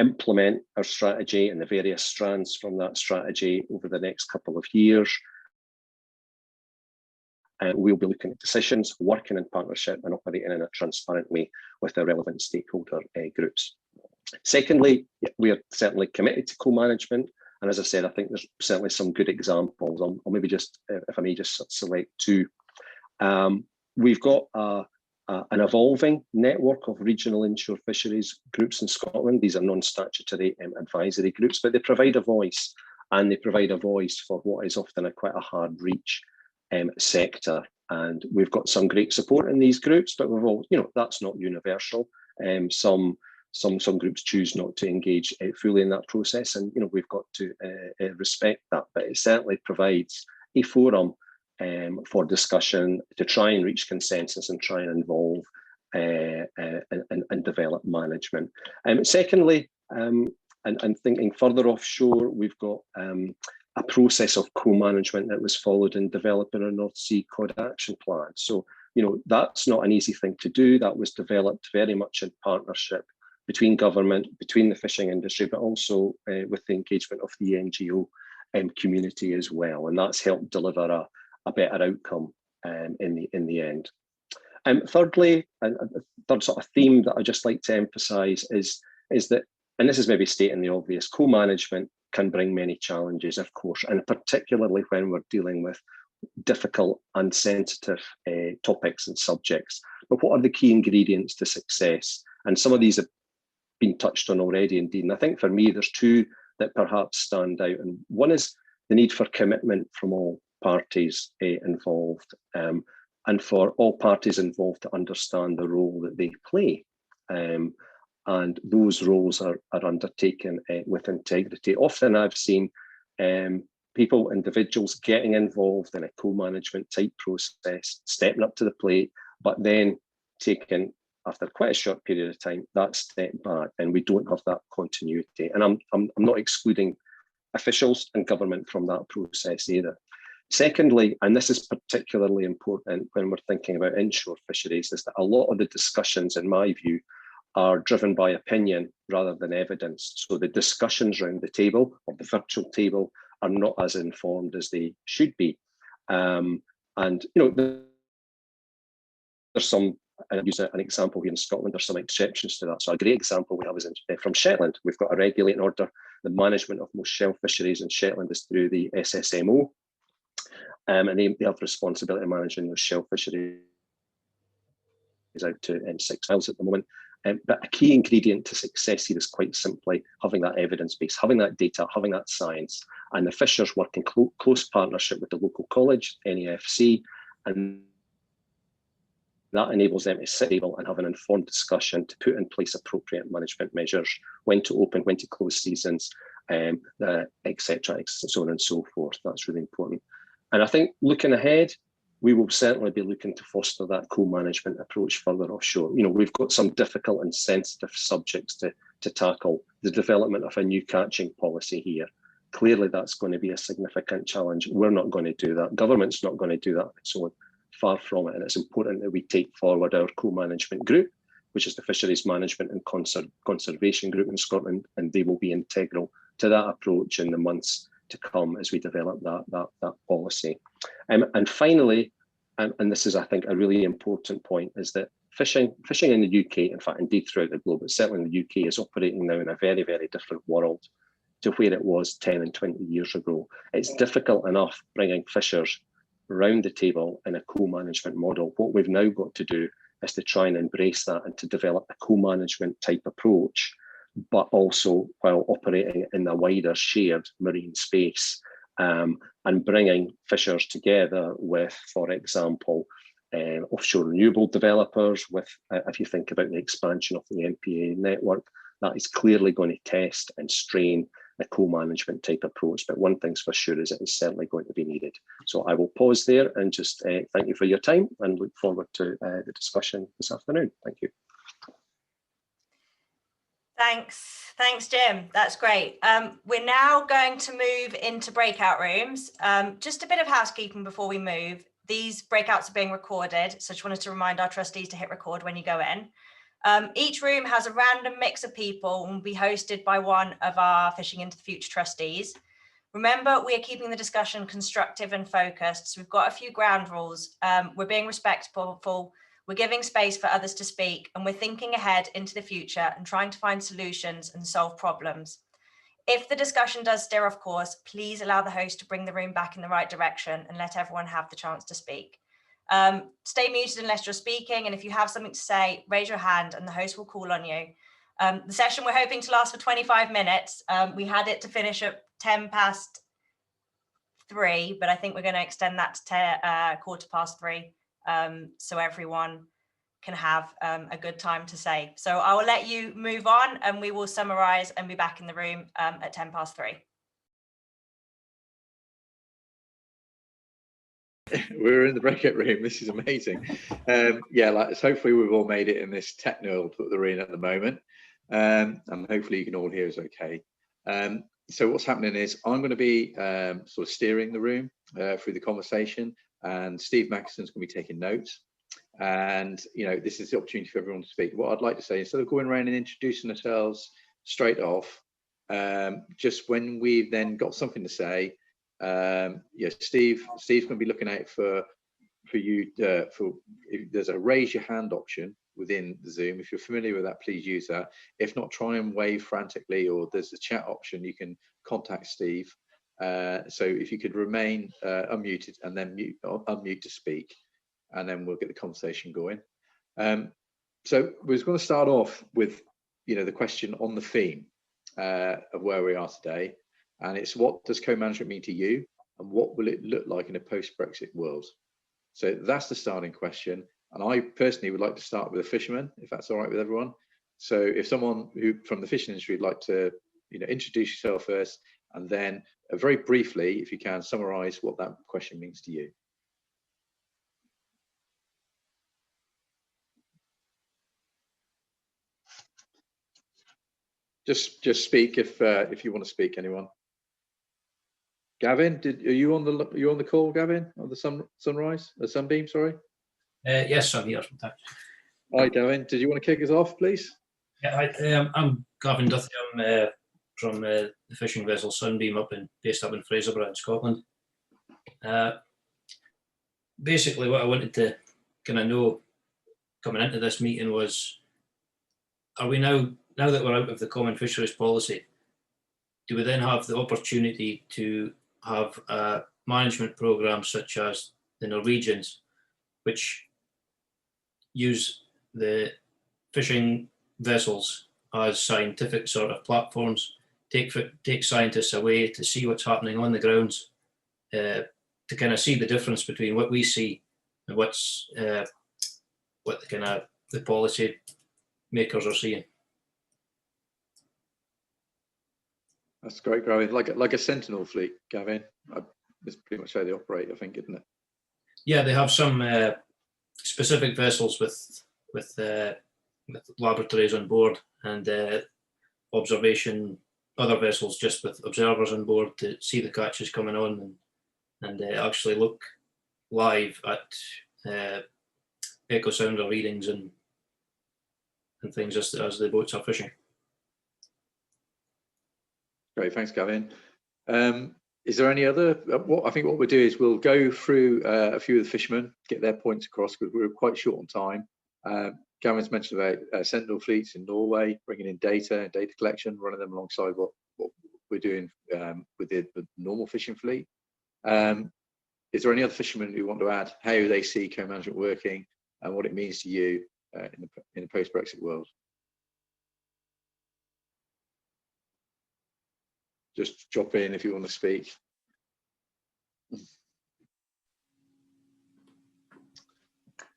implement our strategy and the various strands from that strategy over the next couple of years, we'll be looking at decisions, working in partnership and operating in a transparent way with the relevant stakeholder groups. Secondly, we are certainly committed to co-management. And as I said, I think there's certainly some good examples. I'll maybe just, if I may just select two. We've got an evolving network of regional inshore fisheries groups in Scotland. These are non-statutory advisory groups, but they provide a voice, and they provide a voice for what is often quite a hard reach sector. And we've got some great support in these groups, but we've all, that's not universal. Some groups choose not to engage fully in that process, and we've got to respect that. But it certainly provides a forum for discussion to try and reach consensus and try and involve and develop management. Secondly, and thinking further offshore, we've got a process of co-management that was followed in developing a North Sea Cod Action Plan. So, that's not an easy thing to do. That was developed very much in partnership between government, between the fishing industry, but also with the engagement of the NGO community as well. And that's helped deliver a better outcome in the end. Thirdly, a third sort of theme that I just like to emphasise is that, and this is maybe stating the obvious, co-management can bring many challenges, of course, and particularly when we're dealing with difficult and sensitive topics and subjects. But what are the key ingredients to success? And some of these have been touched on already, indeed. And I think for me, there's two that perhaps stand out. And one is the need for commitment from all parties involved, and for all parties involved to understand the role that they play. And those roles are undertaken with integrity. Often I've seen people, individuals getting involved in a co-management type process, stepping up to the plate, but then taking after quite a short period of time, that step back, and we don't have that continuity. And I'm not excluding officials and government from that process either. Secondly, and this is particularly important when we're thinking about inshore fisheries, is that a lot of the discussions, in my view, are driven by opinion rather than evidence. So the discussions around the table, or the virtual table, are not as informed as they should be. And there's some, and I'll use an example here in Scotland, there's some exceptions to that. So a great example we have is from Shetland. We've got a regulating order. The management of most shell fisheries in Shetland is through the SSMO. And they have responsibility of managing those shell fisheries out to 6 miles at the moment. But a key ingredient to success here is quite simply having that evidence base, having that data, having that science, and the fishers work in close partnership with the local college, NEFC, and that enables them to sit able and have an informed discussion to put in place appropriate management measures, when to open, when to close seasons, etc., so on and so forth. That's really important. And I think looking ahead, we will certainly be looking to foster that co-management approach further offshore. We've got some difficult and sensitive subjects to tackle. The development of a new catching policy here. Clearly, that's going to be a significant challenge. We're not going to do that. Government's not going to do that on its own. Far from it. And it's important that we take forward our co-management group, which is the Fisheries Management and Conservation Group in Scotland, and they will be integral to that approach in the months to come as we develop that policy. And finally, and this is, I think, a really important point, is that fishing in the UK, in fact, indeed throughout the globe, but certainly in the UK, is operating now in a very, very different world to where it was 10 and 20 years ago. It's difficult enough bringing fishers around the table in a co-management model. What we've now got to do is to try and embrace that and to develop a co-management type approach, but also while operating in a wider shared marine space, and bringing fishers together with, for example, offshore renewable developers, with, if you think about the expansion of the MPA network, that is clearly going to test and strain a co-management type approach. But one thing's for sure is it is certainly going to be needed. So I will pause there and just thank you for your time and look forward to the discussion this afternoon. Thank you. Thanks, Jim. That's great. We're now going to move into breakout rooms. Just a bit of housekeeping before we move. These breakouts are being recorded, so I just wanted to remind our trustees to hit record when you go in. Each room has a random mix of people and will be hosted by one of our Fishing into the Future trustees. Remember, we are keeping the discussion constructive and focused, so we've got a few ground rules. We're being respectful, we're giving space for others to speak, and we're thinking ahead into the future and trying to find solutions and solve problems. If the discussion does steer off course, please allow the host to bring the room back in the right direction and let everyone have the chance to speak. Stay muted unless you're speaking, and if you have something to say, raise your hand and the host will call on you. The session we're hoping to last for 25 minutes. We had it to finish at 3:10, but I think we're going to extend that to 3:15, so everyone can have a good time to say. So I will let you move on and we will summarize and be back in the room at 3:10. We're in the breakout room. This is amazing. Hopefully we've all made it in this tech world that they're in at the moment, and hopefully you can all hear us okay. So what's happening is I'm going to be sort of steering the room through the conversation, and Steve Mackison's going to be taking notes. And this is the opportunity for everyone to speak. What I'd like to say, instead of going around and introducing ourselves straight off, just when we've then got something to say, Steve's going to be looking out for you for if there's a raise your hand option within the Zoom. If you're familiar with that, please use that. If not, try and wave frantically, or there's a chat option. You can contact Steve. So if you could remain unmuted and then unmute to speak, and then we'll get the conversation going. So we're going to start off with the question on the theme of where we are today. And it's, what does co-management mean to you, and what will it look like in a post-Brexit world? So that's the starting question. And I personally would like to start with a fisherman, if that's all right with everyone. So if someone who from the fishing industry would like to introduce yourself first, and then very briefly, if you can, summarize what that question means to you. Just speak if you want to speak. Anyone? Gavin, are you on the call, Gavin? On the Sunbeam? Sorry. Yes, I'm here. Hi, Gavin. Did you want to kick us off, please? Yeah, hi, I'm Gavin Duthie. I'm from the fishing vessel Sunbeam based up in Fraserburgh in Scotland. Basically, what I wanted to kind of know coming into this meeting was, are we now that we're out of the common fisheries policy, do we then have the opportunity to have a management program such as the Norwegians, which use the fishing vessels as scientific sort of platforms, take scientists away to see what's happening on the grounds, to kind of see the difference between what we see and what the kind of the policy makers are seeing. That's great, Gavin. Like a sentinel fleet, Gavin. That's pretty much how they operate, I think, isn't it? Yeah, they have some specific vessels with laboratories on board, and observation, other vessels just with observers on board to see the catches coming on, and actually look live at echo sounder readings and things as the boats are fishing. Great, thanks, Gavin. Is there any other? I think what we'll do is we'll go through a few of the fishermen, get their points across, because we're quite short on time. Gavin's mentioned about sentinel fleets in Norway, bringing in data collection, running them alongside what we're doing with the normal fishing fleet. Is there any other fishermen who want to add how they see co-management working and what it means to you in the post-Brexit world? Just drop in if you want to speak.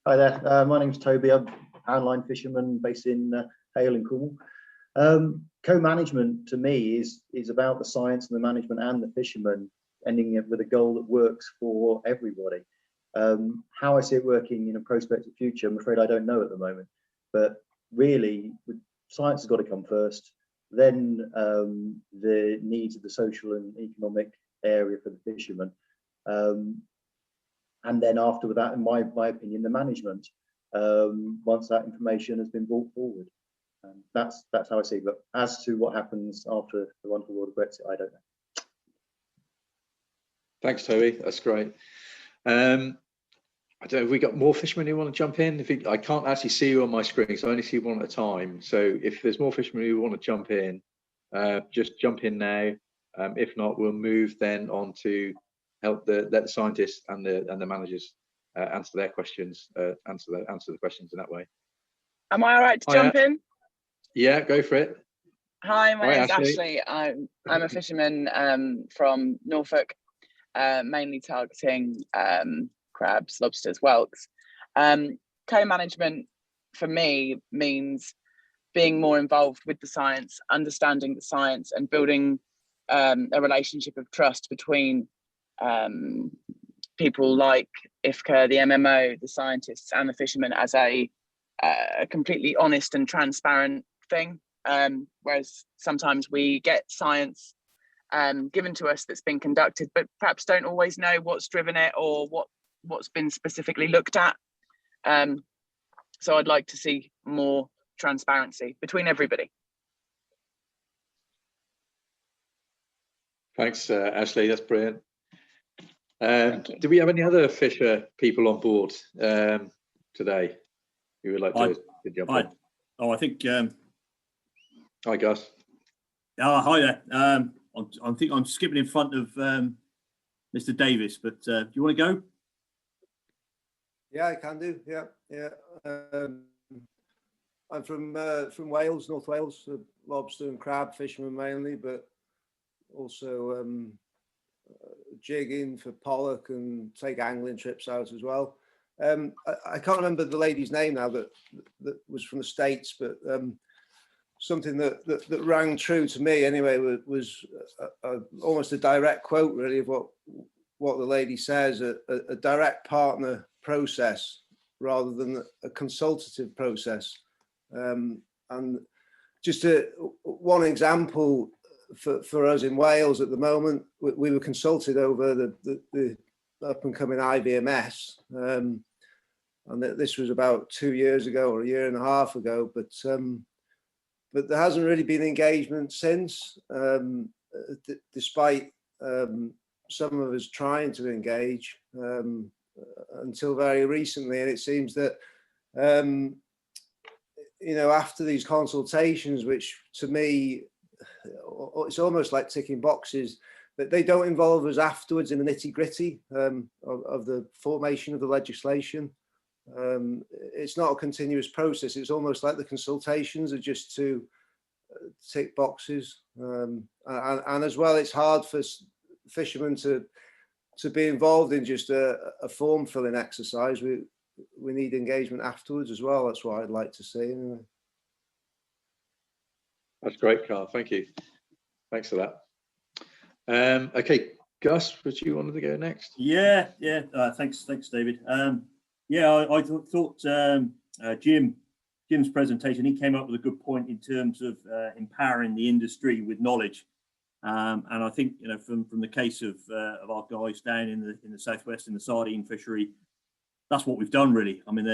Hi there, my name's Toby. I'm an line fisherman based in Hale in Cornwall. Co-management to me is about the science and the management and the fishermen ending it with a goal that works for everybody. How I see it working in a prospective future, I'm afraid I don't know at the moment. But really, science has got to come first. Then the needs of the social and economic area for the fishermen. And then after that, in my opinion, the management, once that information has been brought forward. That's how I see it. But as to what happens after the wonderful world of Brexit, I don't know. Thanks, Toby. That's great. I don't know if we got more fishermen who want to jump in. I can't actually see you on my screen, so I only see one at a time. So if there's more fishermen who want to jump in, just jump in now. If not, we'll move then on to help let the scientists and the managers answer their questions, answer the questions in that way. Am I all right to jump in? Yeah, go for it. Hi, my name's Ashley. I'm a fisherman from Norfolk, mainly targeting crabs, lobsters, whelks. Co-management for me means being more involved with the science, understanding the science, and building a relationship of trust between people like IFCA, the MMO, the scientists, and the fishermen as a completely honest and transparent thing. Whereas sometimes we get science given to us that's been conducted, but perhaps don't always know what's driven it or what's been specifically looked at. So I'd like to see more transparency between everybody. Thanks, Ashley. That's brilliant. Do we have any other fisher people on board today who would like to jump in? Oh, I think. Hi, Gus. Hi there. I think I'm skipping in front of Mr. Davis, but do you want to go? Yeah, I can do. Yeah. I'm from Wales, North Wales, lobster and crab fishermen mainly, but also jigging for pollock and take angling trips out as well. I can't remember the lady's name now that was from the States, but something that rang true to me anyway was almost a direct quote really of what the lady says, a direct partner process rather than a consultative process. And just one example for us in Wales at the moment, we were consulted over the up and coming IVMS, and this was about 2 years ago or a year and a half ago, but there hasn't really been engagement since, despite some of us trying to engage until very recently. And it seems that after these consultations, which to me, it's almost like ticking boxes, but they don't involve us afterwards in the nitty-gritty of the formation of the legislation. It's not a continuous process. It's almost like the consultations are just to tick boxes, and as well, it's hard for fishermen to be involved in just a form filling exercise. We need engagement afterwards as well. That's what I'd like to see anyway. That's great, Carl. Thank you. Thanks for that. Okay, Gus, would you want to go next? Yeah. Thanks, David. I thought Jim's presentation, he came up with a good point in terms of empowering the industry with knowledge. And I think, from the case of our guys down in the southwest in the sardine fishery, that's what we've done really. I mean,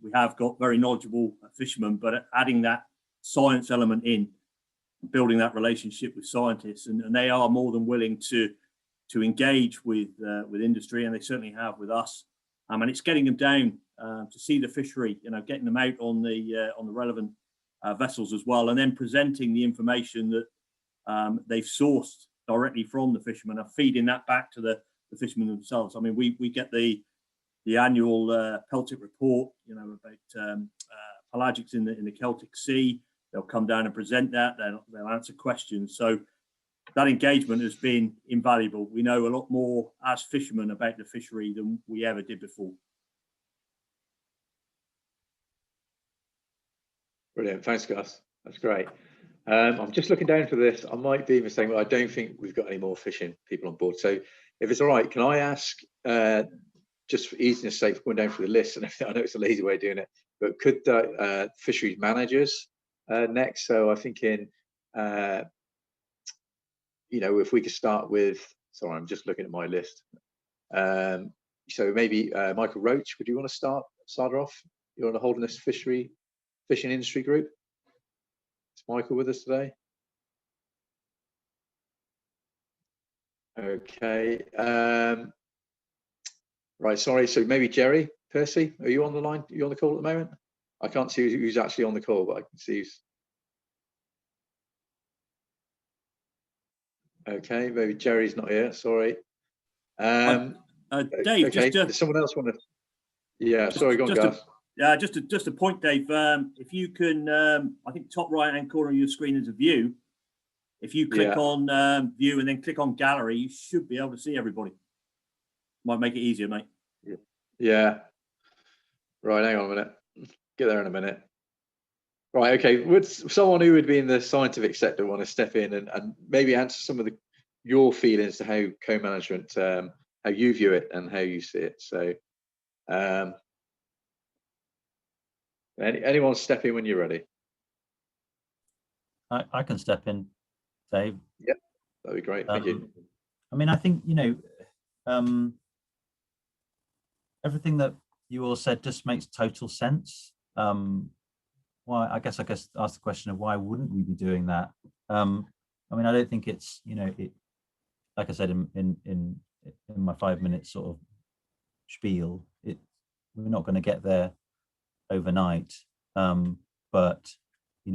we have got very knowledgeable fishermen, but adding that science element in, building that relationship with scientists, and they are more than willing to engage with industry, and they certainly have with us. And it's getting them down to see the fishery, getting them out on the relevant vessels as well, and then presenting the information that they've sourced directly from the fishermen and feeding that back to the fishermen themselves. I mean, we get the annual Celtic report, about pelagics in the Celtic Sea. They'll come down and present that. They'll answer questions. So that engagement has been invaluable. We know a lot more as fishermen about the fishery than we ever did before. Brilliant. Thanks, Gus. That's great. I'm just looking down for this. I might be mistaken, but I don't think we've got any more fishing people on board. So if it's all right, can I ask, just for easiness sake, going down through the list, and I know it's a lazy way of doing it, but could fisheries managers next? So I'm thinking, if we could start with, sorry, I'm just looking at my list. So maybe Michael Roach, would you want to start off? You're on the Holderness fishing industry group. Is Michael with us today? Okay. Right, sorry. So maybe Jerry Percy, are you on the line? Are you on the call at the moment? I can't see who's actually on the call, but I can see who's. Okay, maybe Jerry's not here. Sorry. Dave, okay. Does someone else want to? Yeah, sorry, go on, Gus. Yeah, just a point, Dave. If you can, I think top right-hand corner of your screen is a view. If you click on view and then click on gallery, you should be able to see everybody. Might make it easier, mate. Yeah. Right, hang on a minute. Get there in a minute. Right, okay. Would someone who would be in the scientific sector want to step in and maybe answer some of your feelings to how co-management, how you view it and how you see it? So, anyone step in when you're ready? I can step in, Dave. Yep, that'd be great. Thank you. I mean, I think everything that you all said just makes total sense. Well, I guess ask the question of why wouldn't we be doing that? I mean, I don't think it's like I said in my 5-minute sort of spiel. We're not going to get there overnight. But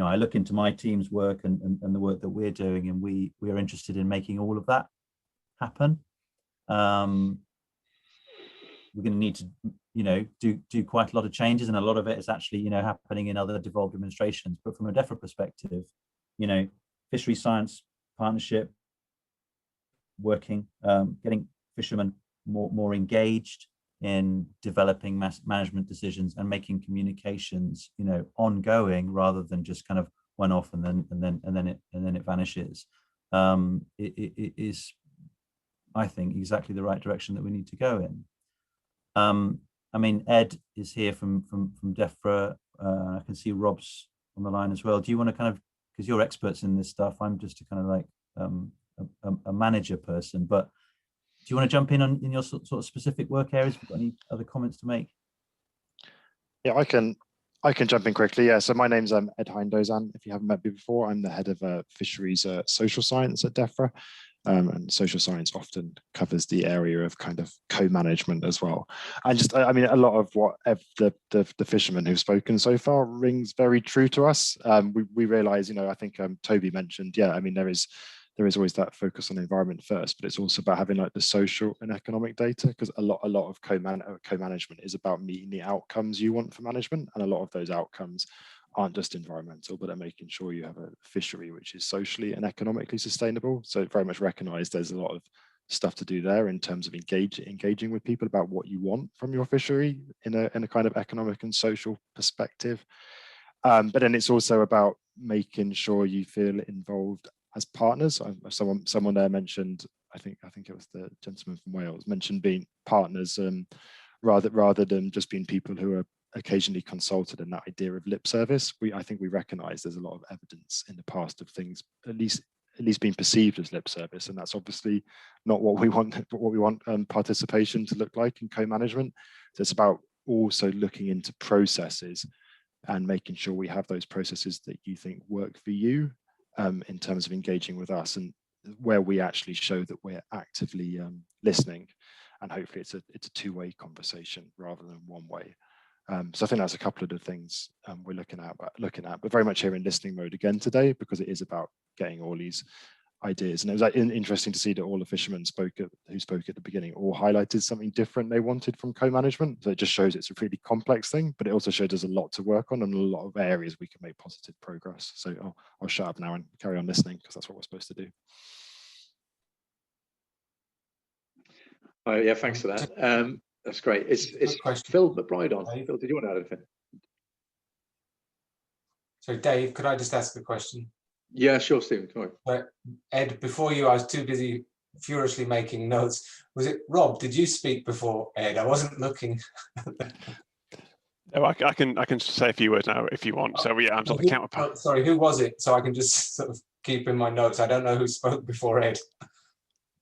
I look into my team's work and the work that we're doing, and we are interested in making all of that happen. We're going to need to do quite a lot of changes, and a lot of it is actually happening in other devolved administrations. But from a DEFRA perspective, fishery science partnership, working, getting fishermen more engaged in developing management decisions and making communications ongoing rather than just kind of one off and then it vanishes. It is, I think, exactly the right direction that we need to go in. I mean, Ed is here from DEFRA. I can see Rob's on the line as well. Do you want to kind of because you're experts in this stuff. I'm just a kind of like a manager person. But do you want to jump in your sort of specific work areas? Have you got any other comments to make? Yeah, I can jump in quickly. Yeah, so my name's Ed Hindozan. If you haven't met me before, I'm the head of Fisheries Social Science at DEFRA. And social science often covers the area of kind of co-management as well. And just, I mean, a lot of what the fishermen who've spoken so far rings very true to us. We realise, I think Toby mentioned, yeah, I mean, there is always that focus on environment first, but it's also about having like the social and economic data, because a lot of co-management is about meeting the outcomes you want for management, and a lot of those outcomes aren't just environmental, but are making sure you have a fishery which is socially and economically sustainable. So very much recognise there's a lot of stuff to do there in terms of engaging with people about what you want from your fishery in a kind of economic and social perspective. But then it's also about making sure you feel involved as partners. Someone there mentioned, I think it was the gentleman from Wales, mentioned being partners rather than just being people who are occasionally consulted, and that idea of lip service. I think we recognise there's a lot of evidence in the past of things at least being perceived as lip service, and that's obviously not what we want. What we want participation to look like in co-management. So it's about also looking into processes and making sure we have those processes that you think work for you in terms of engaging with us, and where we actually show that we're actively listening, and hopefully it's a two-way conversation rather than one way. So I think that's a couple of the things we're looking at, but very much here in listening mode again today, because it is about getting all these ideas. And it was like interesting to see that all the fishermen who spoke at the beginning all highlighted something different they wanted from co-management. So it just shows it's a really complex thing, but it also shows there's a lot to work on and a lot of areas we can make positive progress. So I'll shut up now and carry on listening, because that's what we're supposed to do. Oh yeah, thanks for that. That's great. It's Phil McBride on. Phil, did you want to add anything? So Dave, could I just ask a question? Yeah, sure, Stephen. Come on. Ed, before you, I was too busy furiously making notes. Was it Rob? Did you speak before Ed? I wasn't looking. No, I can say a few words now if you want. So yeah, I'm sort of the counterpart. Sorry, who was it? So I can just sort of keep in my notes. I don't know who spoke before Ed.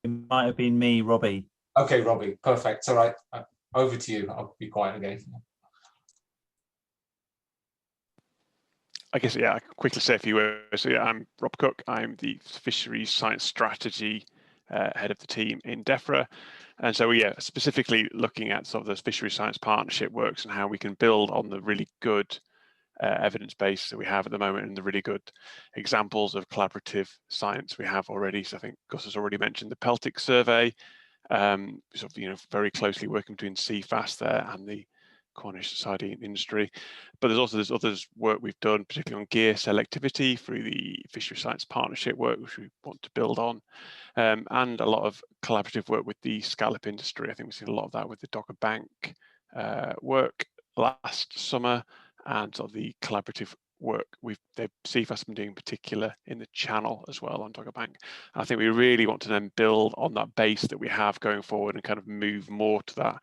It might have been me, Robbie. Okay, Robbie, perfect. All right, over to you. I'll be quiet again. I guess, yeah, I can quickly say a few words. So yeah, I'm Rob Cook. I'm the Fisheries Science Strategy head of the team in DEFRA. And so, yeah, specifically looking at sort of those fisheries science partnership works and how we can build on the really good evidence base that we have at the moment and the really good examples of collaborative science we have already. So I think Gus has already mentioned the Peltic survey, sort of, very closely working between CFAS there and the Cornish society industry. But there's other work we've done, particularly on gear selectivity through the Fisheries Science Partnership work, which we want to build on, and a lot of collaborative work with the scallop industry. I think we've seen a lot of that with the Dogger Bank work last summer, and sort of the collaborative work CFAS has been doing in particular in the Channel as well on Dogger Bank. I think we really want to then build on that base that we have going forward and kind of move more to that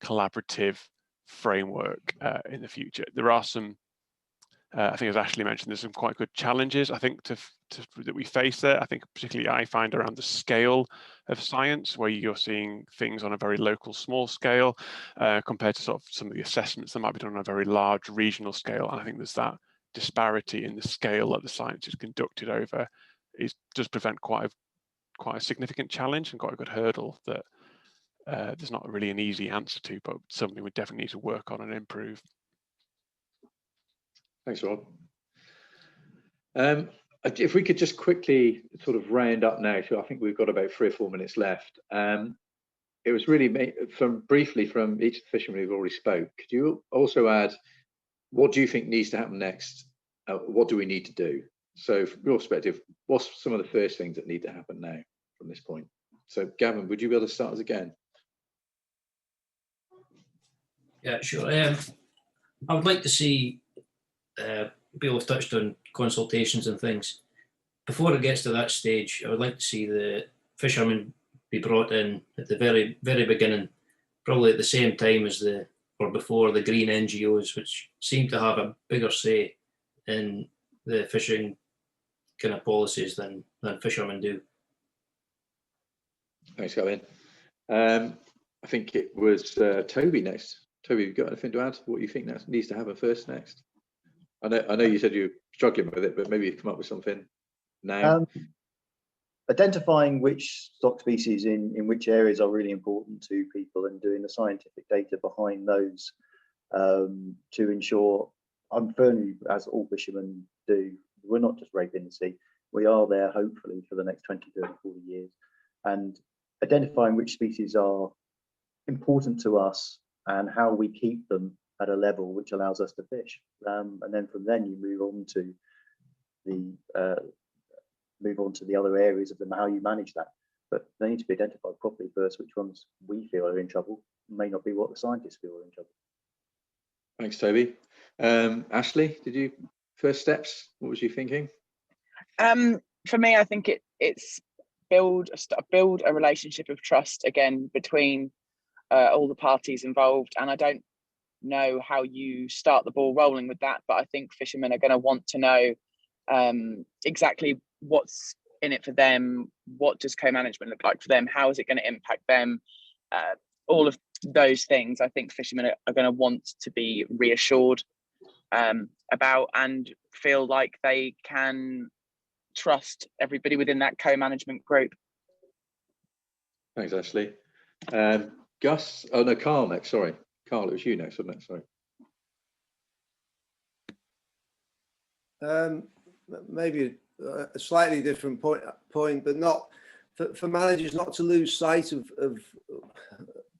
collaborative framework in the future. There are some, I think as Ashley mentioned, there's some quite good challenges I think that we face there. I think particularly I find around the scale of science, where you're seeing things on a very local small scale compared to sort of some of the assessments that might be done on a very large regional scale. And I think there's that disparity in the scale that the science is conducted over does present quite a significant challenge and quite a good hurdle that there's not really an easy answer to, but something we definitely need to work on and improve. Thanks, Rob. If we could just quickly sort of round up now, so I think we've got about 3 or 4 minutes left. It was really briefly from each of the fishermen who've already spoke. Could you also add, what do you think needs to happen next? What do we need to do? So from your perspective, what's some of the first things that need to happen now from this point? So Gavin, would you be able to start us again? Yeah, sure. I would like to see, Bill have touched on consultations and things. Before it gets to that stage, I would like to see the fishermen be brought in at the very, very beginning, probably at the same time as or before the green NGOs, which seem to have a bigger say in the fishing kind of policies than fishermen do. Thanks, Gavin. I think it was Toby next. Toby, have you got anything to add? What you think needs to happen first next? I know you said you're struggling with it, but maybe you've come up with something now. Identifying which stock species in which areas are really important to people and doing the scientific data behind those to ensure, I'm firmly, as all fishermen do, we're not just raping the sea. We are there hopefully for the next 20, 30, 40 years. And identifying which species are important to us and how we keep them at a level which allows us to fish. And then from then you move on to the other areas of them, how you manage that. But they need to be identified properly first, which ones we feel are in trouble may not be what the scientists feel are in trouble. Thanks, Toby. Ashley, first steps, what was you thinking? For me, I think it's build a relationship of trust again between all the parties involved. And I don't know how you start the ball rolling with that, but I think fishermen are going to want to know exactly what's in it for them. What does co-management look like for them? How is it going to impact them? All of those things I think fishermen are going to want to be reassured about and feel like they can trust everybody within that co-management group. Thanks, Ashley. Gus, oh no, Carl next, sorry. Carl, it was you next, wasn't it? Sorry. Maybe a slightly different point, but not for managers not to lose sight of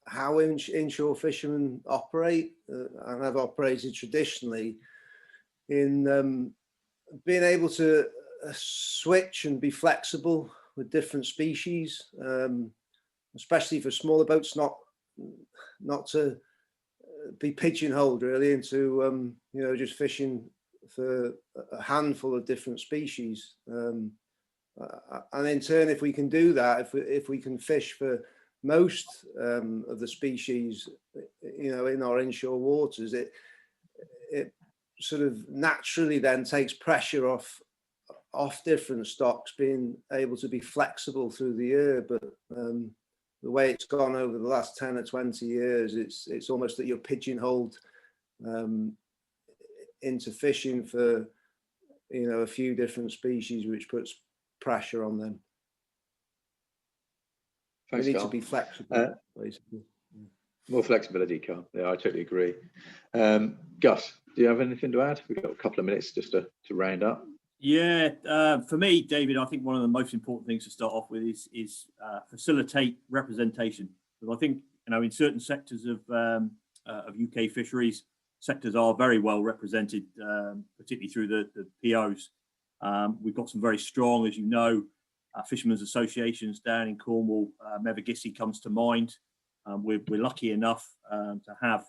how inshore fishermen operate and have operated traditionally in being able to switch and be flexible with different species, especially for smaller boats, not to be pigeonholed really into just fishing for a handful of different species, and in turn, if we can do that, if we can fish for most of the species, in our inshore waters, it sort of naturally then takes pressure off different stocks being able to be flexible through the year. But the way it's gone over the last 10 or 20 years, it's almost that you're pigeonholed into fishing for a few different species, which puts pressure on them. Thanks, we need Carl. to be flexible, basically. More flexibility, Carl. Yeah, I totally agree. Gus, do you have anything to add? We've got a couple of minutes just to round up. Yeah, for me, David, I think one of the most important things to start off with is facilitate representation. Because I think in certain sectors of UK fisheries, sectors are very well represented, particularly through the POs. We've got some very strong, as you know, fishermen's associations down in Cornwall. Mevagissey comes to mind. We're lucky enough to have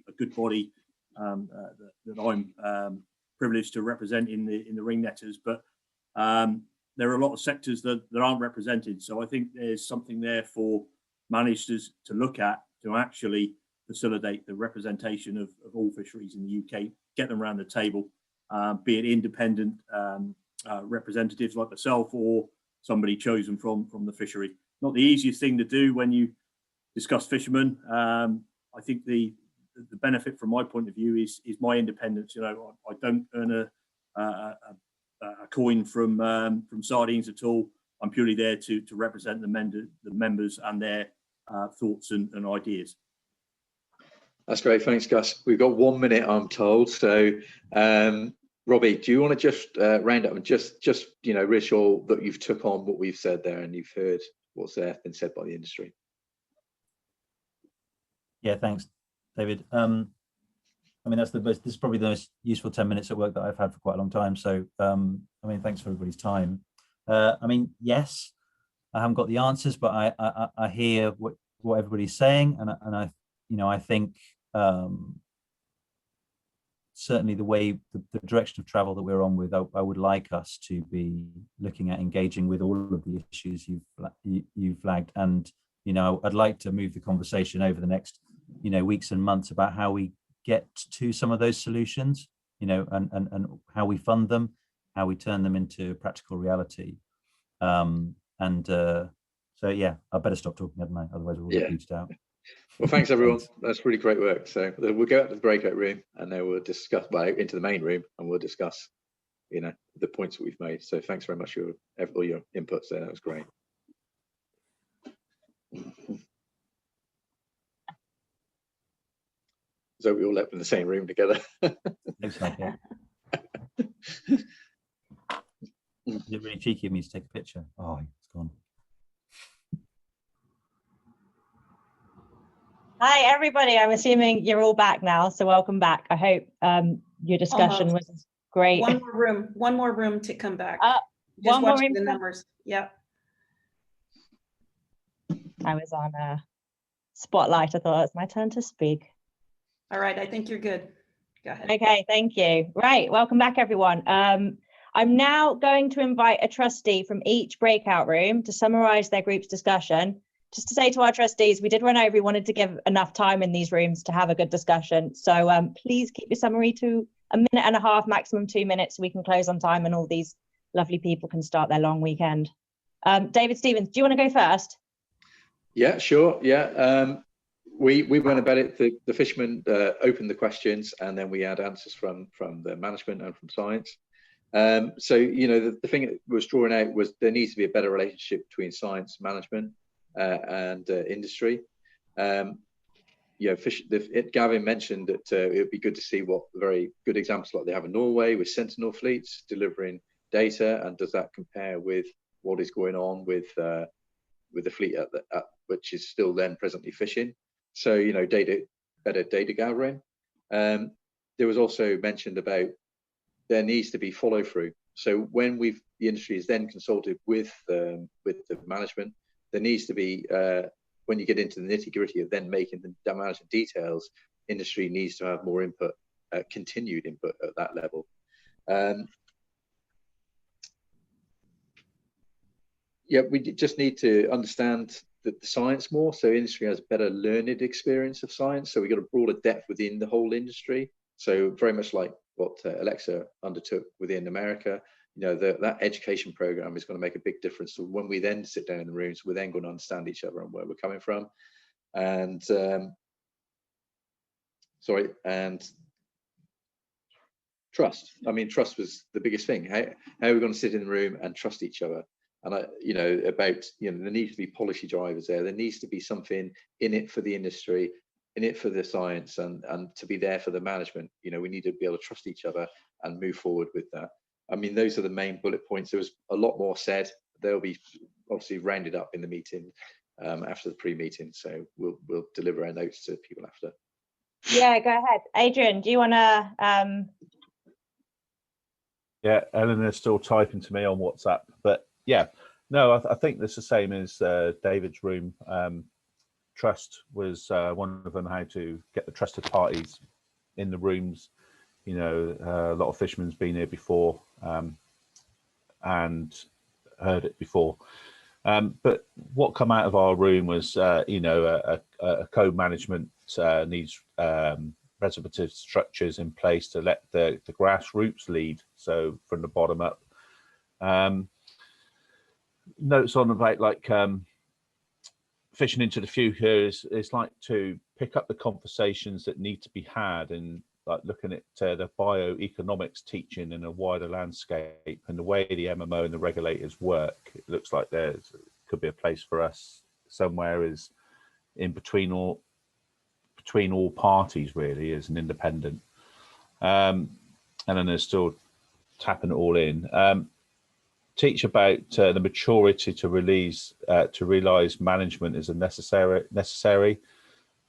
a good body that I'm privileged to represent in the ring netters, but there are a lot of sectors that aren't represented. So I think there's something there for managers to look at to actually facilitate the representation of all fisheries in the UK, get them around the table, be it independent representatives like myself or somebody chosen from the fishery. Not the easiest thing to do when you discuss fishermen. I think the benefit from my point of view is my independence. I don't earn a coin from sardines at all. I'm purely there to represent the members and their thoughts and ideas. That's great. Thanks, Gus. We've got 1 minute, I'm told. So, Robbie, do you want to just round up and just reassure that you've took on what we've said there and you've heard what's been said by the industry? Yeah, thanks, David. This is probably the most useful 10 minutes at work that I've had for quite a long time. So, thanks for everybody's time. Yes, I haven't got the answers, but I hear what everybody's saying, and I think certainly the direction of travel that we're on with, I would like us to be looking at engaging with all of the issues you've flagged, and I'd like to move the conversation over the next weeks and months about how we get to some of those solutions, and how we fund them, how we turn them into practical reality. So yeah, I better stop talking, hadn't I? Otherwise we'll get beached out. Well, thanks everyone. That's really great work. So we'll go out to the breakout room and then we'll discuss, into the main room, and we'll discuss, the points that we've made. So thanks very much for all your inputs there. That was great. So we all left in the same room together. Looks like it. Is it really cheeky of me to take a picture? Oh, it's gone. Hi, everybody. I'm assuming you're all back now, so welcome back. I hope your discussion was great. One more room to come back. One more room. The numbers. Yep. I was on a spotlight. I thought it was my turn to speak. All right, I think you're good. Go ahead. Okay, thank you. Right, welcome back, everyone. I'm now going to invite a trustee from each breakout room to summarize their group's discussion. Just to say to our trustees, we did run over. We wanted to give enough time in these rooms to have a good discussion. So please keep your summary to 1.5 minutes, maximum 2 minutes, so we can close on time and all these lovely people can start their long weekend. David Stevens, do you want to go first? Yeah, sure. Yeah. We went about it. The fishermen opened the questions, and then we had answers from the management and from science. So the thing that was drawn out was there needs to be a better relationship between science, management, and industry. Gavin mentioned that it would be good to see what very good examples like they have in Norway with sentinel fleets delivering data, and does that compare with what is going on with the fleet which is still then presently fishing? So better data gathering. There was also mentioned about there needs to be follow through. So when the industry is then consulted with the management, there needs to be when you get into the nitty gritty of then making the management details, industry needs to have more input, continued input at that level. We just need to understand the science more, so industry has better learned experience of science. So we've got a broader depth within the whole industry. So very much like what Alexa undertook within America, that education program is going to make a big difference. So when we then sit down in the rooms, we're then going to understand each other and where we're coming from. And trust. I mean, trust was the biggest thing. How are we going to sit in the room and trust each other? And there needs to be policy drivers there. There needs to be something in it for the industry, in it for the science, and to be there for the management. We need to be able to trust each other and move forward with that. I mean, those are the main bullet points. There was a lot more said. They'll be obviously rounded up in the meeting after the pre-meeting. So we'll deliver our notes to people after. Yeah, go ahead. Adrian, do you want to? Yeah, Eleanor's still typing to me on WhatsApp, but yeah, no, I think that's the same as David's room. Trust was one of them, how to get the trusted parties in the rooms. A lot of fishermen's been here before and heard it before. But what come out of our room was, a co-management needs reservative structures in place to let the grassroots lead, so from the bottom up. Notes on about fishing into the future is like to pick up the conversations that need to be had, and like looking at the bioeconomics teaching in a wider landscape, and the way the MMO and the regulators work. It looks like there could be a place for us somewhere is in between all parties, really, as an independent. And then there's still tapping it all in. Teach about the maturity to realize management is a necessary,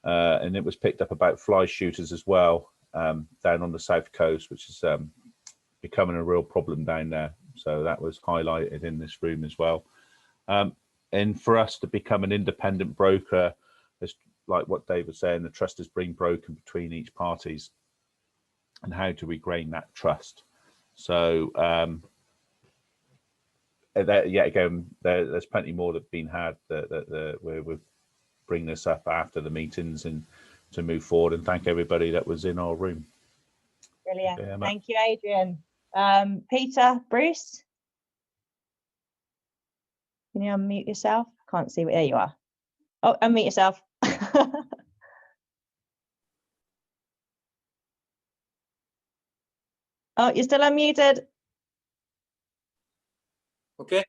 and it was picked up about fly shooters as well, down on the south coast, which is becoming a real problem down there. So that was highlighted in this room as well. And for us to become an independent broker, as like what Dave was saying, the trust is being broken between each parties, and how to regain that trust. So yet again, there's plenty more that's been had that we'll bring this up after the meetings and to move forward. And thank everybody that was in our room. Brilliant. Thank you, Adrian. Peter, Bruce, can you unmute yourself? Can't see. There you are. Oh, unmute yourself. Oh, you're still unmuted. Okay.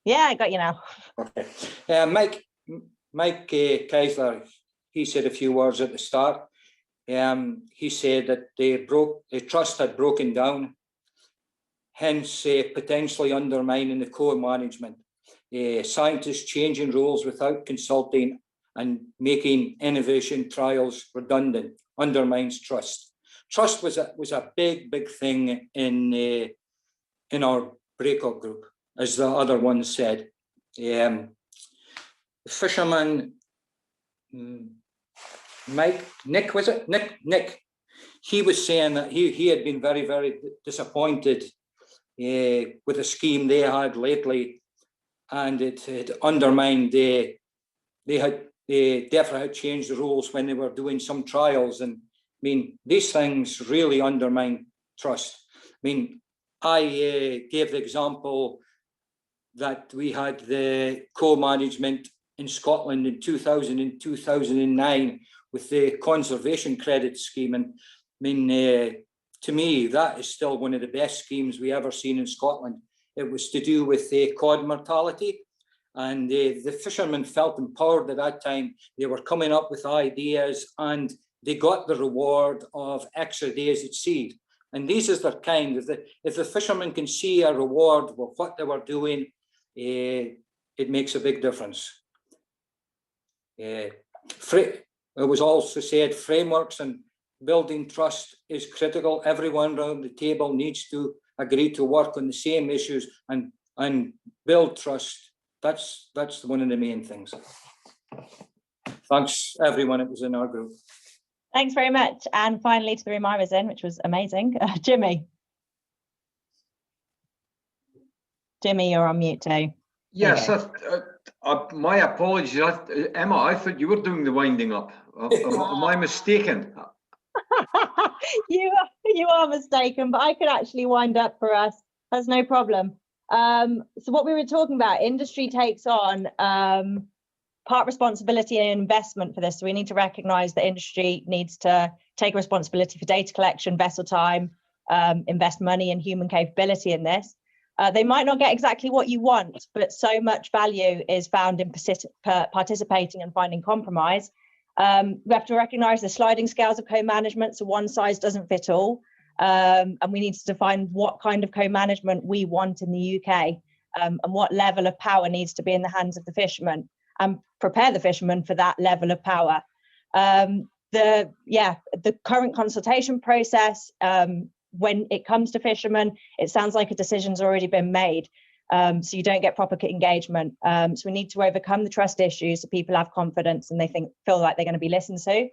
Yeah, I got you now. Okay. Mike Keisler, he said a few words at the start. He said that the trust had broken down, hence potentially undermining the core management. Scientists changing rules without consulting and making innovation trials redundant undermines trust. Trust was a big thing in our breakout group, as the other one said. The fisherman, Nick, was it? Nick. He was saying that he had been very disappointed with the scheme they had lately, and it had undermined. They definitely had changed the rules when they were doing some trials, and I mean these things really undermine trust. I mean, I gave the example that we had the co-management in Scotland in 2000 and 2009 with the conservation credit scheme, and I mean, to me, that is still one of the best schemes we ever seen in Scotland. It was to do with cod mortality, and the fishermen felt empowered at that time. They were coming up with ideas, and they got the reward of extra days at sea. And these is their kind. If the fishermen can see a reward for what they were doing, it makes a big difference. It was also said frameworks and building trust is critical. Everyone around the table needs to agree to work on the same issues and build trust. That's one of the main things. Thanks everyone. It was in our group. Thanks very much. And finally to the room I was in, which was amazing. Jimmy. Jimmy, you're on mute too. Yes, my apologies. Emma, I thought you were doing the winding up. Am I mistaken? You are mistaken, but I could actually wind up for us. That's no problem. So what we were talking about, industry takes on part responsibility and investment for this. So we need to recognise that industry needs to take responsibility for data collection, vessel time, invest money and human capability in this. They might not get exactly what you want, but so much value is found in participating and finding compromise. We have to recognise the sliding scales of co-management, so one size doesn't fit all. And we need to define what kind of co-management we want in the UK, and what level of power needs to be in the hands of the fishermen, and prepare the fishermen for that level of power. The current consultation process, when it comes to fishermen, it sounds like a decision's already been made. So you don't get proper engagement. So we need to overcome the trust issues so people have confidence and they feel like they're going to be listened to.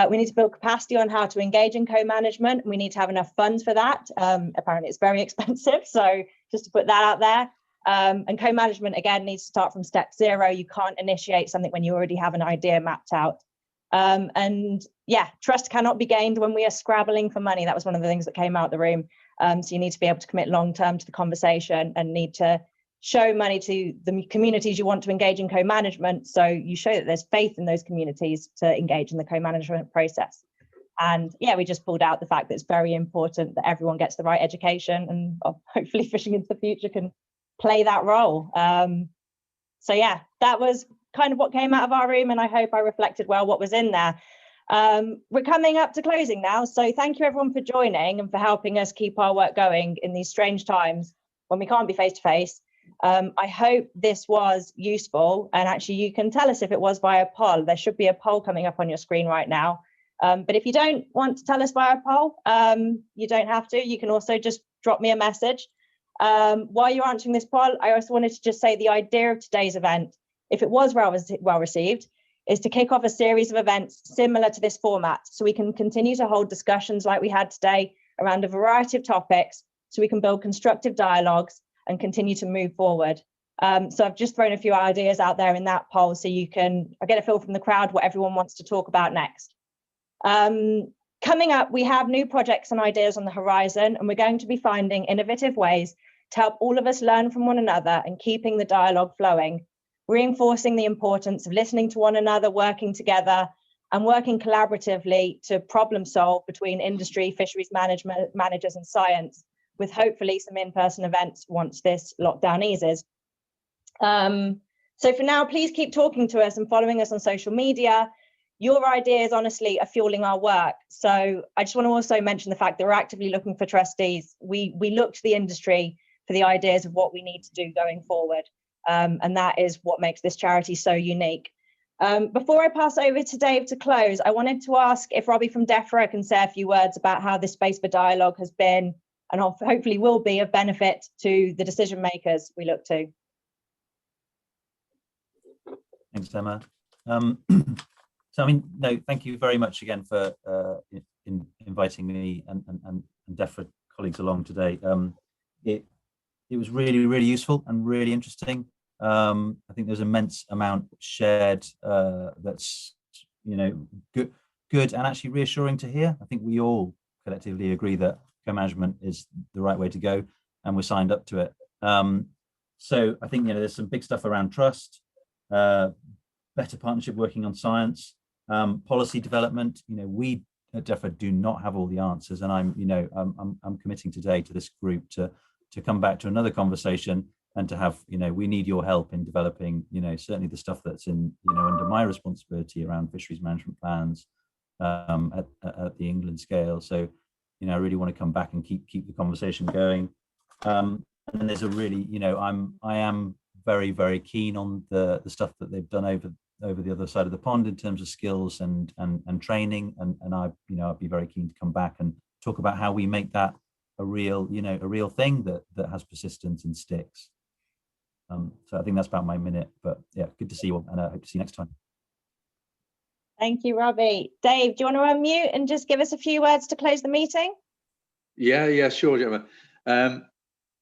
We need to build capacity on how to engage in co-management. We need to have enough funds for that. Apparently it's very expensive, so just to put that out there. And co-management, again, needs to start from step zero. You can't initiate something when you already have an idea mapped out. And yeah, trust cannot be gained when we are scrabbling for money. That was one of the things that came out of the room. So you need to be able to commit long-term to the conversation and need to show money to the communities you want to engage in co-management. So you show that there's faith in those communities to engage in the co-management process. And yeah, we just pulled out the fact that it's very important that everyone gets the right education, and hopefully Fishing into the Future can play that role. So yeah, that was kind of what came out of our room, and I hope I reflected well what was in there. We're coming up to closing now, so thank you everyone for joining and for helping us keep our work going in these strange times when we can't be face to face. I hope this was useful, and actually you can tell us if it was via poll. There should be a poll coming up on your screen right now, but if you don't want to tell us via poll, you don't have to. You can also just drop me a message. While you're answering this poll, I also wanted to just say the idea of today's event, if it was well received, is to kick off a series of events similar to this format, so we can continue to hold discussions like we had today around a variety of topics, so we can build constructive dialogues and continue to move forward. So I've just thrown a few ideas out there in that poll, so you can get a feel from the crowd what everyone wants to talk about next. Coming up, we have new projects and ideas on the horizon, and we're going to be finding innovative ways to help all of us learn from one another and keeping the dialogue flowing, reinforcing the importance of listening to one another, working together, and working collaboratively to problem solve between industry, fisheries management, managers and science, with hopefully some in-person events once this lockdown eases. So for now, please keep talking to us and following us on social media. Your ideas, honestly, are fueling our work. So I just want to also mention the fact that we're actively looking for trustees. We look to the industry for the ideas of what we need to do going forward. And that is what makes this charity so unique. Before I pass over to Dave to close, I wanted to ask if Robbie from DEFRA can say a few words about how this space for dialogue has been and hopefully will be of benefit to the decision makers we look to. Thanks, Emma. So, I mean, no, thank you very much again for inviting me and DEFRA colleagues along today. It was really, really useful and really interesting. I think there's immense amount shared that's, you know, good and actually reassuring to hear. I think we all collectively agree that co-management is the right way to go, and we're signed up to it. So I think, you know, there's some big stuff around trust, better partnership working on science, policy development. You know, we at DEFRA do not have all the answers, and I'm committing today to this group to come back to another conversation and to have, you know, we need your help in developing, you know, certainly the stuff that's in, you know, under my responsibility around fisheries management plans at the England scale. So, you know, I really want to come back and keep the conversation going. And there's a really, you know, I am very, very keen on the stuff that they've done over the other side of the pond in terms of skills and training, and I, you know, I'd be very keen to come back and talk about how we make that a real, you know, a real thing that has persistence and sticks. So I think that's about my minute, but yeah, good to see you all, and I hope to see you next time. Thank you, Robbie. Dave, do you want to unmute and just give us a few words to close the meeting? Yeah, sure, Gemma.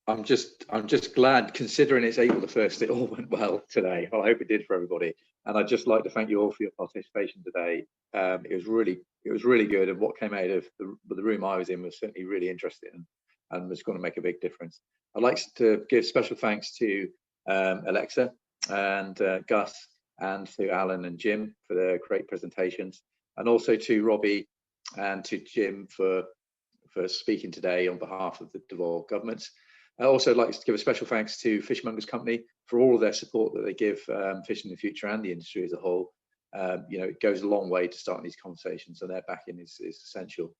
I'm just glad, considering it's April the 1st, it all went well today. Well, I hope it did for everybody. And I'd just like to thank you all for your participation today. It was really good, and what came out of the room I was in was certainly really interesting and was going to make a big difference. I'd like to give special thanks to Alexa and Gus, and to Alan and Jim for their great presentations, and also to Robbie and to Jim for speaking today on behalf of the devolved governments. I'd also like to give a special thanks to Fishmongers Company for all of their support that they give Fishing in the Future and the industry as a whole. You know, it goes a long way to starting these conversations, and their backing is essential.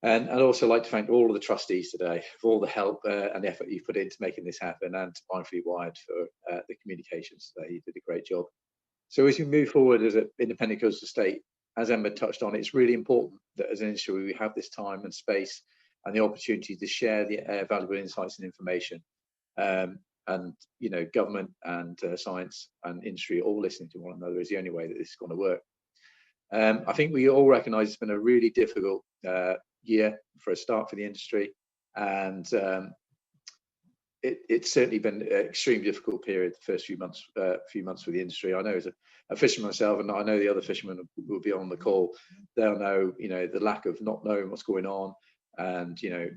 And I'd also like to thank all of the trustees today for all the help and the effort you've put into making this happen, and to Mindfully Wired for the communications today. You did a great job. So as we move forward as an independent coastal state, as Emma touched on, it's really important that as an industry we have this time and space and the opportunity to share the valuable insights and information. And, you know, government and science and industry all listening to one another is the only way that this is going to work. I think we all recognise it's been a really difficult year for a start for the industry, and it's certainly been an extremely difficult period the first few months for the industry. I know as a fisherman myself, and I know the other fishermen who will be on the call, they'll know, you know, the lack of not knowing what's going on, and you know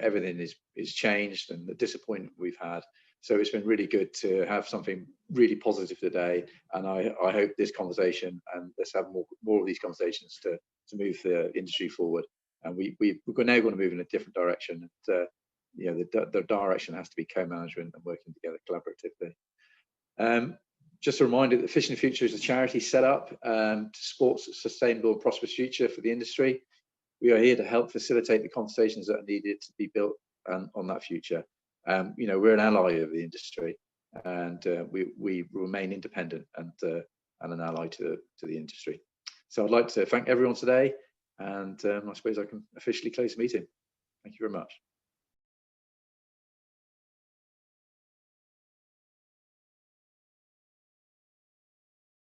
everything is changed, and the disappointment we've had. So it's been really good to have something really positive today, and I hope this conversation, and let's have more of these conversations to move the industry forward. And we're now going to move in a different direction. And, you know, the direction has to be co-management and working together collaboratively. Just a reminder that Fishing in the Future is a charity set up to support a sustainable and prosperous future for the industry. We are here to help facilitate the conversations that are needed to be built on that future. You know, we're an ally of the industry, and we remain independent and an ally to the industry. So I'd like to thank everyone today, and I suppose I can officially close the meeting. Thank you very much.